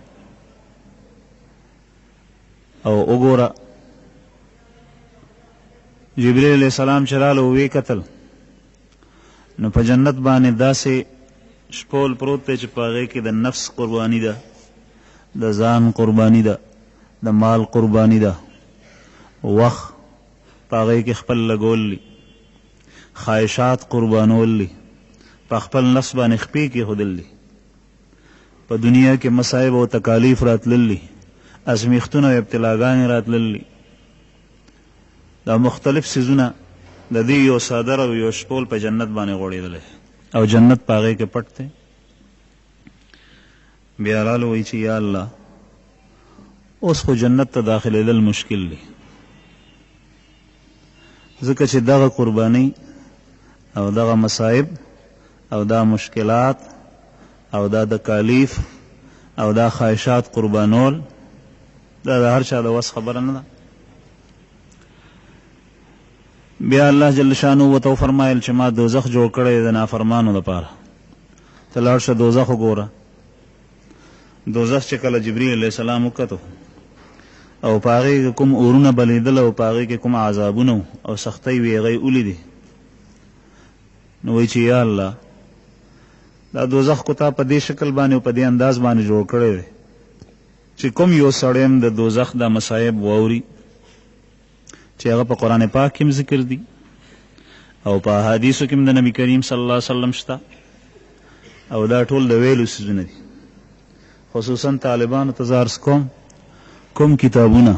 او وګوره. جبریل علیہ السلام چې راله وویې کتل نو په جنت باندې داسې شپول پروت دی چې په هغې کې د نفس قرباني ده، د ځان قرباني ده، د مال قرباني ده، وخت په هغې کې خپل لګول دي، خواهشات قربانول دي، په خپل نفس باندې خپې کېښودل دي، په دنیا کې مصائب او تکالیف راتلل دي، ازمیښتونه او ابتلاګانې راتلل دي. دا مختلف څیزونه د دې یو څادر او یو شپول په جنت باندې غوړېدلی او جنت په هغې کې پټ دی. بیا راله وایي چې یا الله اوس خو جنت ته داخلېدل مشکل دی، ځکه چې دغه قربانۍ او دغه مصائب او دا مشکلات او دا تکالیف او دا خواهشات قربانول دا د هر چا د وس خبره نه ده. بیا الله جل شانو ورته فرمایل چې ما دوزخ جوړ کړی د نافرمانو لپاره، ته لاړ شه دوزخ وګوره. دوزخ چې کله جبرئیل علیه السلام وکتو او په هغې کې کوم اورونه بلیدل او په هغې کې کوم عذابونه او سختۍ وې هغه یې ولیدې، نو وایي چې یا الله دا دوزخ کو تا په دې شکل باندې او په دې انداز باندې جوړ کړی دی چې کوم یو سړی هم د دوزخ دا مصایب واوري چې هغه په قرآن پاک کې هم ذکر دي او په احادیثو کې هم د نبي کریم صلی الله علیه وسلم شته، او دا ټول د ویلو څیزونه دي. خصوصا طالبانو ته زه عرض کوم کتابونه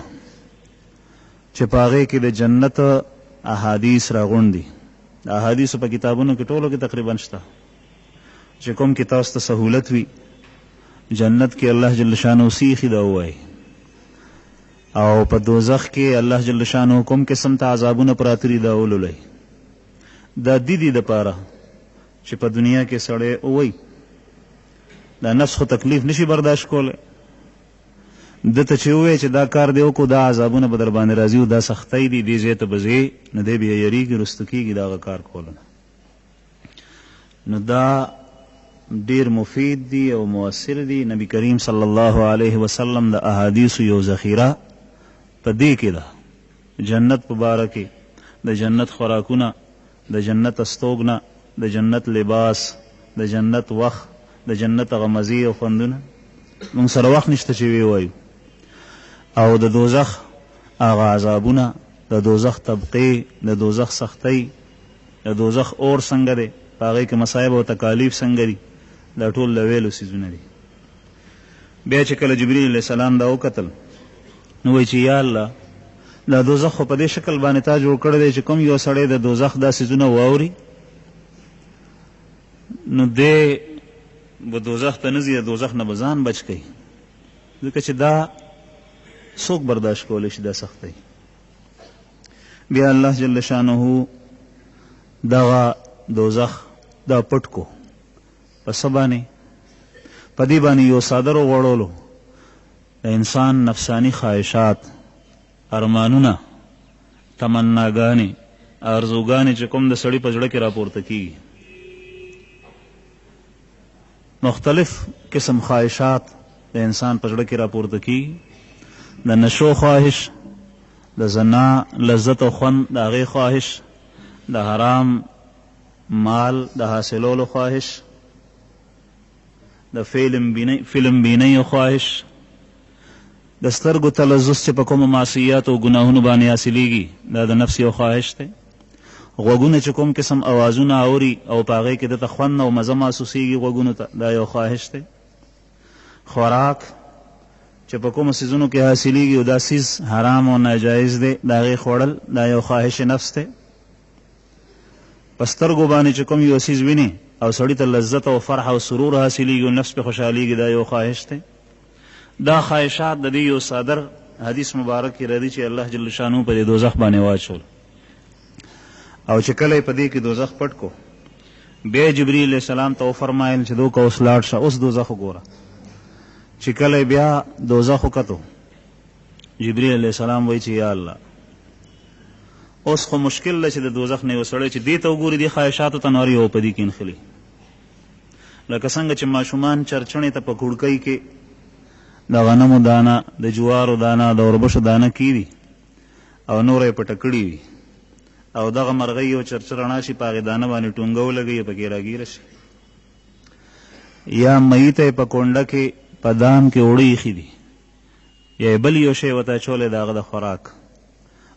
چې په هغې کې د جنت احادیث راغونډي، د احادیثو په کتابونو کې ټولو کې تقریبا شته، چې کوم کې تاسو ته سهولت وي جنت کې الله جل شانو سیخي دا ووایي، او په دوزخ کې الله جل شانو کوم قسم ته عذابونه پراته دي دا ولولئ. دا دي دپاره چې په دنیا کې سړی ووایي دا نفس خو تکلیف نشي برداشت کولی، دته چې ووایي چې دا کار دی وکړو دا عذابونه به در باندې راځي او دا سختۍ دي دې ځای ته به ځې نو دی بیا یریږي رستو کېږي د هغه کار کولو نه. نو دا ډیر مفید دی او مؤثر دی. نبی کریم صلی الله علیه وسلم د احادیثو یو ذخیره په دې کې ده، جنت په باره کې، د جنت خوراکونه، د جنت استوګنه، د جنت لباس، د جنت وخت، د جنت هغه مزې او خوندونه موږ سره وخت نشته چې وی وایو، او د دوزخ هغه عذابونه، د دوزخ طبقې، د دوزخ سختۍ، د دوزخ اور څنګه دی، په هغې کې مصایب او تکالیف څنګه دي، دا ټول د ویلو څیزونه دي. بیا چې کله جبرئیل علیه السلام دا وکتل نو وایي چې یا الله دا دوزخ خو په دې شکل باندې تا جوړ کړی دی چې کوم یو سړی د دوزخ دا څیزونه واوري نو دی به دوزخ ته نه ځي، د دوزخ نه به ځان بچ کوي، ځکه چې دا څوک برداشت کولی شي دا سختۍ. بیا الله جل شانه دغه دوزخ دا پټ کو په څه باندې؟ په دې باندې یو څادر وغوړولو د انسان نفسانی خواهشات، ارمانونه، تمناګانې، آرزوګانې چې کوم د سړي په زړه کې راپورته کېږي، مختلف قسم خواهشات د انسان په زړه کې راپورته کېږي، د نشو خواهش، د زنا لذت او خوند د هغې خواهش، د حرام مال د حاصلولو خواهش، د فلم بینۍ خواهش، د سترګو تلذذ چې په کومو معصیاتو او ګناهونو باندې حاصلیږي دا د نفس یو خواهش دی، غوږونه چې کوم قسم اوازونه اوري او په هغې کې دته خوند او مزه محسوسیږي غوږونو ته دا یو خواهش دی، خوراک چې په کومو څیزونو کې حاصلیږي او دا څیز حرام او ناجایز دی د هغې خوړل دا یو خواهش نفس دی، په سترګو باندې چې کوم یو څیز ویني او سړي ته لذت او فرح او سرور حاصلیږي او نفس پې خوشحالیږي دا یو خواهش دی. دا خواهشات د دې یو صادر حدیث مبارک کې راځي چې الله جل شانو په دې دوزخ باندې واچول، او چې کله یې په دې کې دوزخ پټ کو بیا جبرئیل علیه السلام ته وفرمایل چې دوکه اوس لاړ شه اوس دوزخ وګوره. چې کله یې بیا دوزخ وکتو جبرئیل علیه السلام وایي چې یا الله اوس خو مشکل ده چې د دوزخ نه یو سړی چې دې ته وګوري دې خواهشاتو ته نور یو په دې کې نښلي، لکه څنګه چې ماشومان چرچڼې ته په کړکۍ کې د غنمو دانه، د جوارو دانه، د اوربشو دانه کیږي او نوره یې پټه کړي وي او دغه مرغۍ یو چرچه رڼا شي په هغې دانه باندې ټونګه ولګوي پکې راګیره شي، یا مئی ته یې په کونډه کې په دام کې اوړه ایښي دي یا بل یو شی ورته اچولی د هغه د خوراک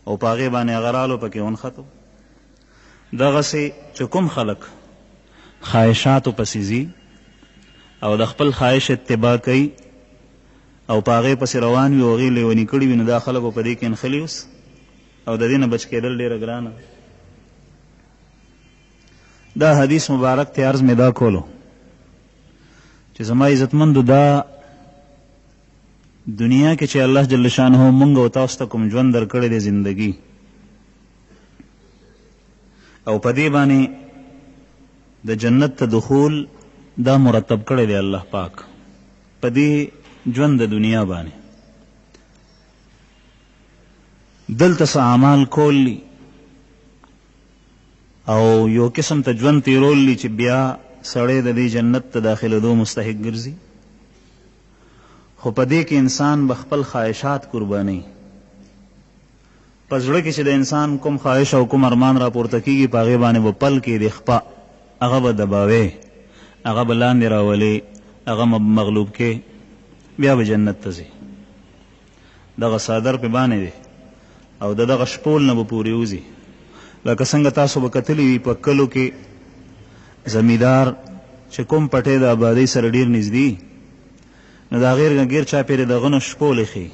او په هغې باندې هغه رالو پکې ونښتو. دغسې چې کوم خلک خواهشاتو پسې ځي او د خپل خواهش اتباع کوي او په هغې پسې روان وي او هغې لیوني کړي وي نو دا خلک به په دې کې نښلي اوس او د دې نه بچ کېدل ډېره ګرانه. دا حدیث مبارک ته عرض مې دا کولو چې زما عزتمندو دا دنیا کې چې الله جل شانه مونږ او تاسو ته کوم ژوند درکړی دی زندگی او په دې باندې د جنت ته دخول دا مرتب کړی دی الله پاک په دې ژوند د دنیا باندې. دلته څه اعمال کولی او یو قسم ته ژوند تیرول لی چې بیا سړی د دې جنت ته داخلېدو مستحق ګرځي. خو په دې کې انسان به خپل خواهشات قربانوي. په زړه کې چې د انسان کوم خواهش او کوم ارمان راپورته کېږي په هغې باندې به پل کې د خپه هغه به دباوې، هغه به لاندې راولې، هغه مغلوب کې، بیا به جنت ته ځي. دغه څادر پې باندې دی او د دغه شپول نه به پورې وځي. لکه څنګه تاسو به کتلی وي په کلو کې زمیندار چې کوم پټی د آبادۍ سره ډېر نږدې نو د هغې ګیر چاپېرې د غنو شپول ایښي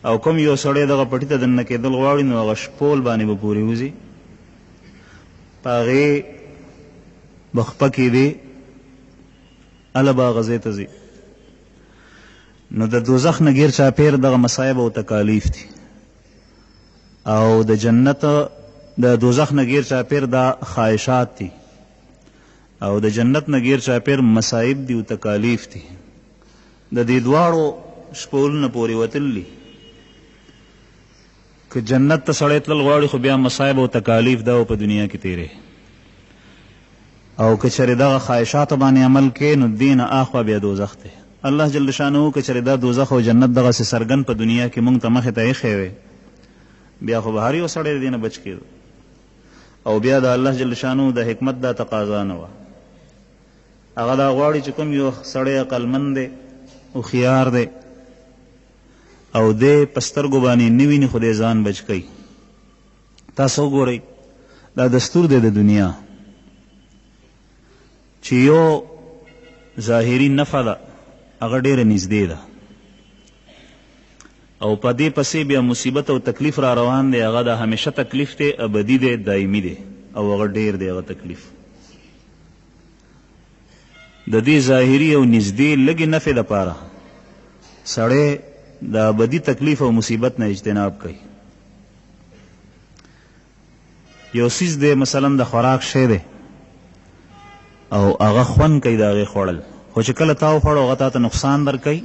او کوم یو سړی دغه پټي ته دننه کېدل غواړي نو هغه شپول باندې به پورې وځي، په هغې به خپه کېدې، هله به هغه ځای ته ځي. نو د دوزخ نه ګیر چاپېر دغه مصایب او تکالیف دي او د جنت د دوزخ نه ګیر چاپېر دا خواهشات دي او د جنت نه ګیر چاپېر مصایب دي او تکالیف دي. د دې دواړو شپولونه پورې وتل دي. که جنت ته سړی تلل غواړي خو بیا مصایب او تکالیف دا په دنیا کې تیرې، او که چېرې دغه خواهشاتو باندې عمل کوې نو دې نه اخوا بیا دوزخ دی. الله جل شانه که چېرې دا دوزخ او جنت دغسې څرګند په دنیا کې موږ ته مخې ته ایښی وی بیا خو به هر یو سړی د دې نه بچ کېدو. او بیا د الله جل شانه د حکمت دا تقاضا نه وه. هغه دا غواړي چې کوم یو سړی عقلمند دی، هوښیار دی او دی په سترګو باندې نه ویني خو دی ځان بچ کوي. تاسو وګورئ دا دستور دی د دنیا چې یو ظاهري نفع ده هغه ډېره نږدې ده او په دې پسې بیا مصیبت او تکلیف را روان دی، هغه د همیشه تکلیف دی، ابدي دی، دایمي دی او هغه ډېر دی هغه تکلیف. د دې ظاهري او نږدې لږې نفع دپاره سړی د ابدي تکلیف او مصیبت نه اجتناب کوي. یو څیز دی مثلا د خوراک شی دی او هغه خوند کوي د هغې خوړل، خو چې کله تا وخوړو هغه تا ته نقصان در کوي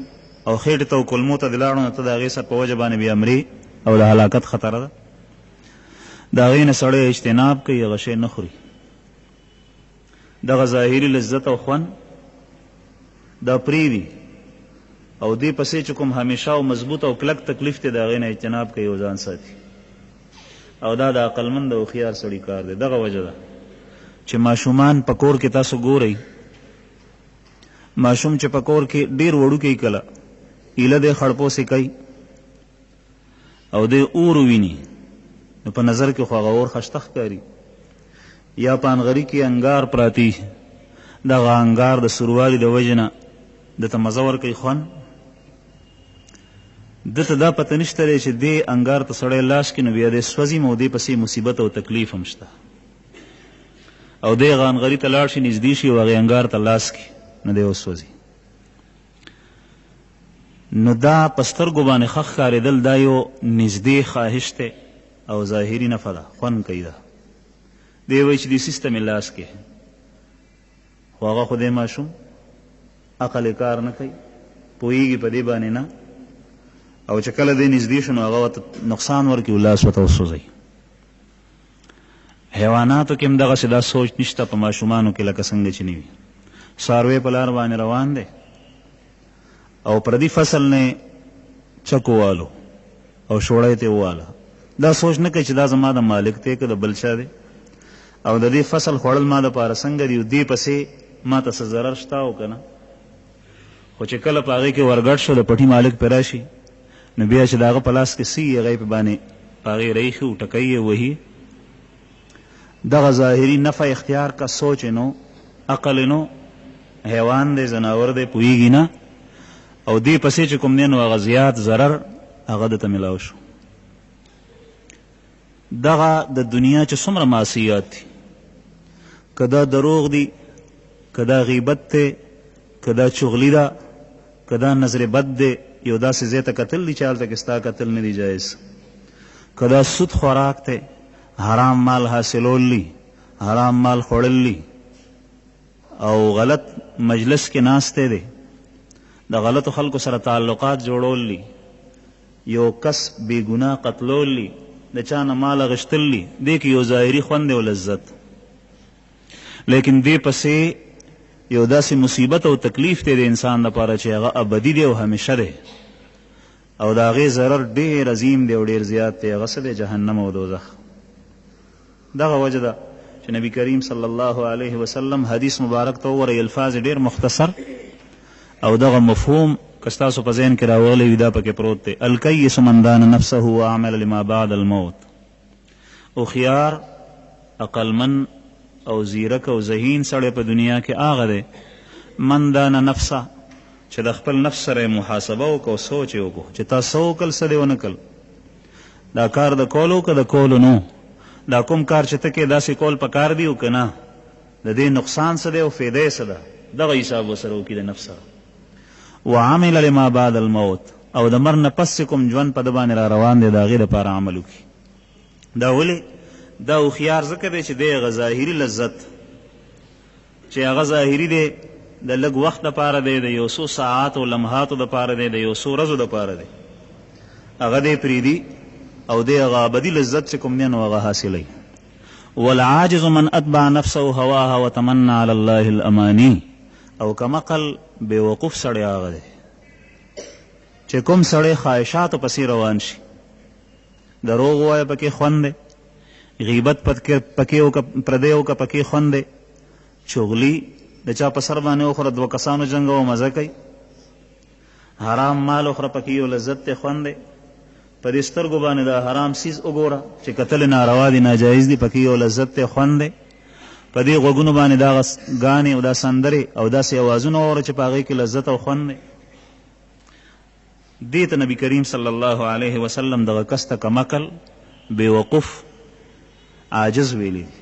او خېټې ته او کلمو ته دې لاړو نو ته د هغې سر په وجه باندې بیا مرې او د هلاکت خطره ده. د هغې نه سړی اجتناب کوي، هغه شی نه خوري. دغه ظاهري لذت او خوند دا پرېږدي او دې پسې چې کوم همیشه او مضبوط او کلک تکلیف دی د هغې نه اجتناب کوي او ځان ساتي. او دا د عقلمند او هوښیار سړي کار دی. دغه وجه ده چې ماشومان په کور کې تاسو ګورئ، ماشوم چې په کور کې ډېر وړوکی کله ایله دی خړپوسې کوي او دی اور ویني نو په نظر کې خو هغه اور ښایسته ښکاري. یا په انغري کې انګار پراتی، دغه انګار د سوروالي د وجې نه دته مزه ورکوي خوند. دته دا پته نشته دی چې دې انګار ته سړی لاس کړي نو بیا دی سوځي او دې پسې مصیبت او تکلیف هم شته. او دی هغه انغري ته لاړ شي، نږدې شي او هغې انګار ته لاس کړي نو دی وسوځي. نو دا په سترګو باندې ښه ښکارېدل دا یو نږدې خواهش دی او ظاهري نفع ده، خوند کوي ده. دی وایي چې دې څیز ته مې لاس کې، خو هغه خو دی ماشوم عقل یې کار نه کوي، پوهېږي په دې باندې نه، او چې کله دی نږدې شو نو هغه ورته نقصان ورکړي او لاس ورته وسوځوي. حیواناتو کې هم دغسې دا سوچ نشته په ماشومانو کې لکه څنګه چې نه وي. څاروی په لار باندې روان دی او پردي فصل نه چکو والو او شوړی ته وواله، دا سوچ نه کوي چې دا زما د مالک دی که د بل چا دی او د دې فصل خوړل ما دپاره څنګه دي او دې پسې ما ته څه ضرر شته او که نه. خو چې کله په هغې کې ورګډ شو د پټي مالک پې راشي نو بیا چې د هغه په لاس کې څه وي هغه یې په باندې په هغې ریښي او ټکی یې وهي. دغه ظاهري نفع اختیار کا سوچ نو، عقل نو، حیوان دی، زناور دی، پوهېږي نه او دې پسې چې کوم دی نو هغه زیات ضرر هغه دته میلاو شو. دغه د دنیا چې څومره معصیات دي، که دا دروغ دي، که دا غیبت دی، که دا چغلي ده، که دا نظر بد دی، یو داسې ځای ته کتل دي چې هلته کې ستا کتل نه دي جایز، که دا سود خوراک دی، حرام مال حاصلول لی، حرام مال خوړل لی او غلط مجلس کې ناستی دی، د غلطو خلکو سره تعلقات جوړول لی، یو کس بې ګناه قتلول لی د چا نه مال اخیستل دي، دې کې یو ظاهري خوند او لذت، لیکن دې پسې یو داسې مصیبت او تکلیف دی د انسان لپاره چې هغه ابدي دی او همیشه دی، او د هغې ضرر ډېر عظیم دی او ډېر زیات دی. هغه څه دی؟ جهنم او دوزخ. دغه وجه ده چې نبی کریم صلی الله علیه وسلم حدیث مبارک ته وورئ، الفاظ ډېر مختصر او دغه مفهوم که ستاسو په ذهن کې راوغلی وي دا پکې پروت دی. الکیس من دان نفسه وعمل لما بعد الموت. هوښیار، عقلمن او زیرک او ذهین سړی په دنیا کې هغه دی من دان نفسه چې د خپل نفس سره محاسبه وکړو، سوچ یې وکړو چې تا څه وکړل، څه دې ونه کړل، دا کار د کولو که د کولو نو، دا کوم کار چې ته کې داسې کول په کار دی او که نه، د دې نقصان څه دی او فایده یې څه ده، دغه حساب ورسره وکړي د نفس سره. وعمل لما بعد الموت، او د مرګ نه پس کوم ژوند په ده باندې را روان دی د هغې دپاره عمل وکړي. دا ولې؟ دا هوښیار ځکه دی چې دی هغه ظاهري لذت چې هغه ظاهري دی د لږ وخت دپاره دی، د یو څو ساعاتو لمحاتو دپاره دی، د یو څو ورځو دپاره دی، هغه دی پرېږدي او دی هغه ابدي لذت چې کوم دی نو هغه حاصلوي. والعاجز من اتبع نفسه هواها وتمنى على الله الاماني، او کمقل بیوقوف سړی هغه دی چې کوم سړی خواهشاتو پسې روان شي، دروغ ووایه پکې خوند دی، غیبت پکې وکړه پردی وکړه پکې خوند دی، چغلي د چا په سر باندې وخوره، دوه کسانو جنګوه مزه کوي، حرام مال وخوره پکې یو لذت دی خوند دی، په دې سترګو باندې د حرام سیز وګوره چې کتل ناروا دي ناجایز دي پکې یو لذت دی خوند دی، په دې غوږونو باندې دا ګانې او دا سندرې او داسې اوازونه واوره چې په هغې کې لذت او خوند دی. دې ته نبي کریم صلی الله علیه وسلم دغه کس ته کمقل بیوقوف عاجز ویلی دي.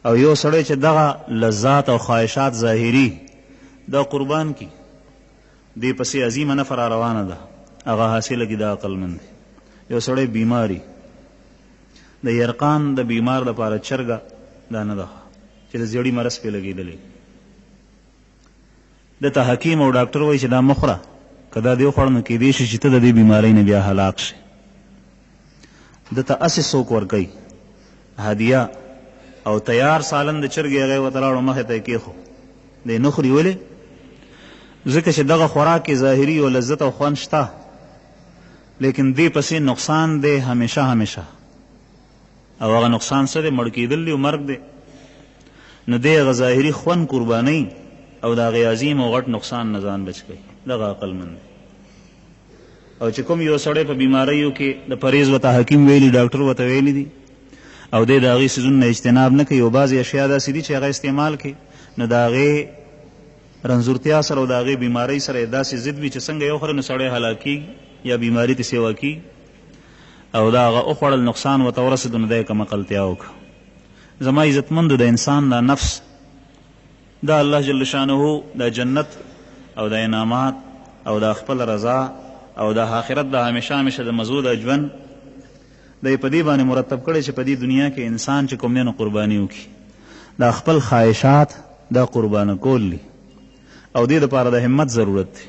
او یو سړی چې دغه لذات او خواهشات ظاهري دا قربان کی، دې پسې عظیمه نفع را روانه ده، هغه حاصله کي، دا عقلمند دی. یو سړی بیماري، د یرقان د بیمار دپاره چرګه دا نه ده چې د زیړي مرض پې لګېدلی، دته حکیم او ډاکټر وایي چې دا مه خوره، که دا دې وخوړه نو کیدی شي چې ته د دې بیمارۍ نه بیا هلاک شي. دته هسې څوک ورکوي هدیه او تیار سالن د چرګې هغې ورته راوړو مخې ته یې کېښو، دی نه خوري. ولې؟ ځکه چې دغه خوراک کې ظاهري او لذت او خوند شته، لیکن دې پسې نقصان دی همیشه همیشه، او هغه نقصان څه دی؟ مړ کېدل دی او مرګ دی. نو دی هغه ظاهري خوند قربانوي او د هغې عظیم او غټ نقصان نه ځان بچ کوي. دغه عقلمند دی. او چې کوم یو سړی په بیماریو کې د پرهیز ورته حکیم ویلي، ډاکټر ورته ویلي دي، او دی د هغې څیزونو نه اجتناب نه کوي، او بعضې اشیا داسې دي چې هغه استعمال کوي، نو د هغې رنځورتیا سره او د هغې بیمارۍ سره یې داسې ضد وي چې څنګه یې وخوري نو سړی هلاک کېږي یا بیماري ته سیوا کېږي، او دا هغه وخوړل نقصان ورته ورسېدو نو دی یې کمقلتیا وکړه. زما عزتمندو د انسان دا نفس، دا الله جل شانه دا جنت او دا انعامات او دا خپل رضا او دا آخرت دا همیشه همیشه د مزو د ژوند دی په دې باندې مرتب کړی چې په دې دنیا کې انسان چې کوم دی نو قرباني وکړي، دا خپل خواهشات دا قربانه کول دي، او دې دپاره د همت ضرورت دی.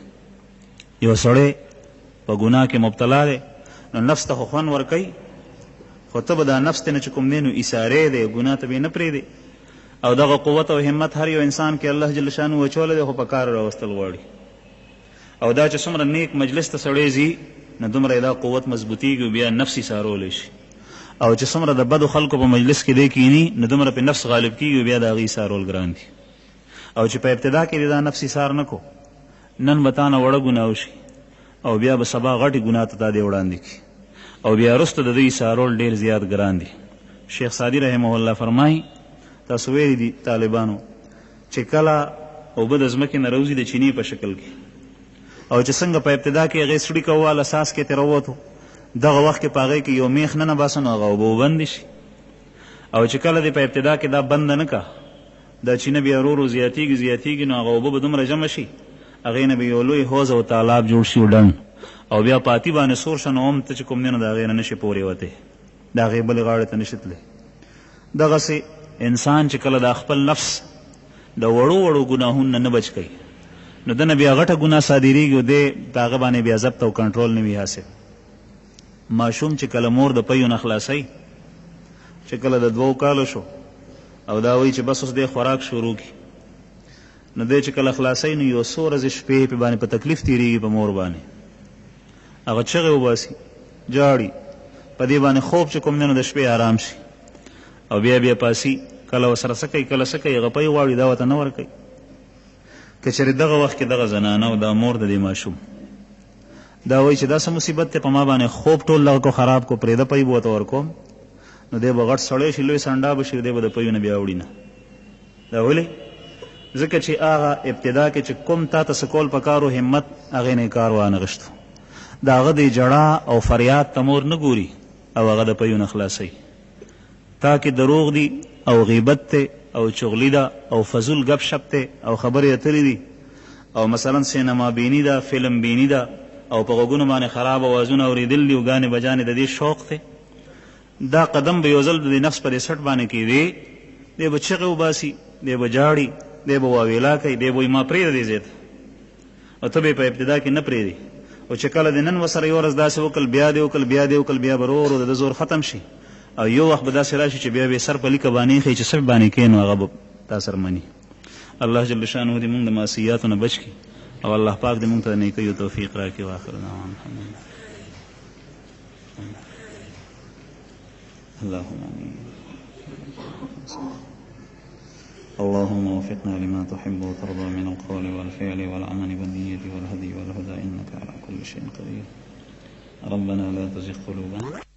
یو سړی په ګناه کې مبتلا دی نو نفس ته خو خوند ورکوي، خو ته به دا نفس ته نه چې کوم دی نو ایسارې دی، ګناه ته به یې نه پرېږدې، او دغه قوت او همت هر یو انسان کې الله جل شانه اچولی دی، خو په کار راوستل غواړي. او دا چې څومره نیک مجلس ته سړی ځي نو دومره دا قوت مضبوطیږي او بیا نفس یې سارولی شي، او چې څومره د بدو خلکو په مجلس کې دی کیني نو دومره پې نفس غالب کېږي او بیا د هغې سارول ګران دي. او چې په ابتدا کې دا نفس یې سار نه کو، نن به تا نه وړه ګناه وشي او بیا به سبا غټې ګناه ته تا دې وړاندې کړي، او بیا وروسته د دوی سارول ډېر زیات ګران دي. شیخ سعدي رحمه الله فرمایي، تاسو ویلي دي طالبانو چې کله اوبه د ځمکې نه راوځي د چینې په شکل کې، او چې څنګه په ابتدا کې هغې سړي کوال اساس کې ترې راووتو، دغه وخت کې په هغې کې یو میخ نه باسه نو هغه اوبه وبندې شي، او چې کله دې په ابتدا کې دا بنده نه که، دا چینه بیا ورو ورو زیاتېږي نو هغه اوبه به دومره جمع شي، هغې نه به یو لوی حوض او تالاب جوړ شي ډنډ، او بیا پاتې باندې سور شه نو هم ته چې کوم دی نو د هغې نه نشي پورې وتی، د هغې بلې غاړې ته نشي تللی. دغسې انسان چې کله دا خپل نفس د وړو وړو ګناهونو نه بچ کوي نو دنه بیا غټه ګناه صادریږي او دی په هغه باندې بیا ضبط او کنټرول نه وي حاصل. ماشوم چې کله مور د پیو نه خلاصوي، چې کله د 2 کالو شو او دا وایي چې بس اوس دی خوراک شروع کړي، نو دی چې کله خلاصوي نو یو څو ورځې شپې پې باندې په تکلیف تېرېږي په مور باندې، هغه چغې وباسي، جاړي، په دې باندې خوب چې کوم دی نو د شپې آرام شي، او بیا پاسي، کله ورسره څه کوي کله څه کوي، هغه پی غواړي دا ورته نه ورکوي. که چېرې دغه وخت کې دغه زنانه او دا مور د دې ماشوم دا وایي چې دا څه مصیبت دی په ما باندې، خوب ټول دغه کو خراب کو، پرېږده پی به ورته ورکوم، نو دی به غټ سړی شي، لوی سنډا به شي، دی به د پیو نه بیا وړي نه. دا ولې؟ ځکه چې هغه ابتدا کې چې کوم تا ته څه کول پکار و همت هغې نه یې کار وانغېښتو، د هغه د جړا او فریاد ته مور نه ګوري او هغه د پیو نه خلاصوي. تا کې دروغ دي او غیبت ته او چغلی ده او فضول گپ شپ ته او خبرې اترې دي او مثلا سینما بینی ده، فلم بینی ده او په غوږونو باندې خراب اوازونه اورېدل دي او ګانې بجانې د دې شوق ته، دا قدم به یو ځل د نفس په دې سټ باندې کېدی، دی به چغې وباسي، دی به جاړي، دی به واویلا کوي، دی به وایي ما پرېږده دې ځای ته، او ته به یې په ابتدا کې نه پرېږدي، او چې کله د نن ورسره یو ورځ داسې وکړل، بیا دې وکړل، بیا دې وکړل، بیا به ورو ورو د زور ختم شي، او یو وخت به داسې راشي چې بیا به سر په لیکه باندې ایښی چې څه باندې کښې نو هغه به تا سر مني. الله جل شانه دې مونږ د معصیاتو نه بچ کړي او الله پاک دې مونږ ته د نیکیو توفیق راکړي. واخر دعوانا الحمدلله. اللهم آمين. اللهم وفقنا لما تحب وترضى من القول والفعل والعمل والنية والهدي والهدى إنك على كل شيء قدير. ربنا لا تزغ قلوبنا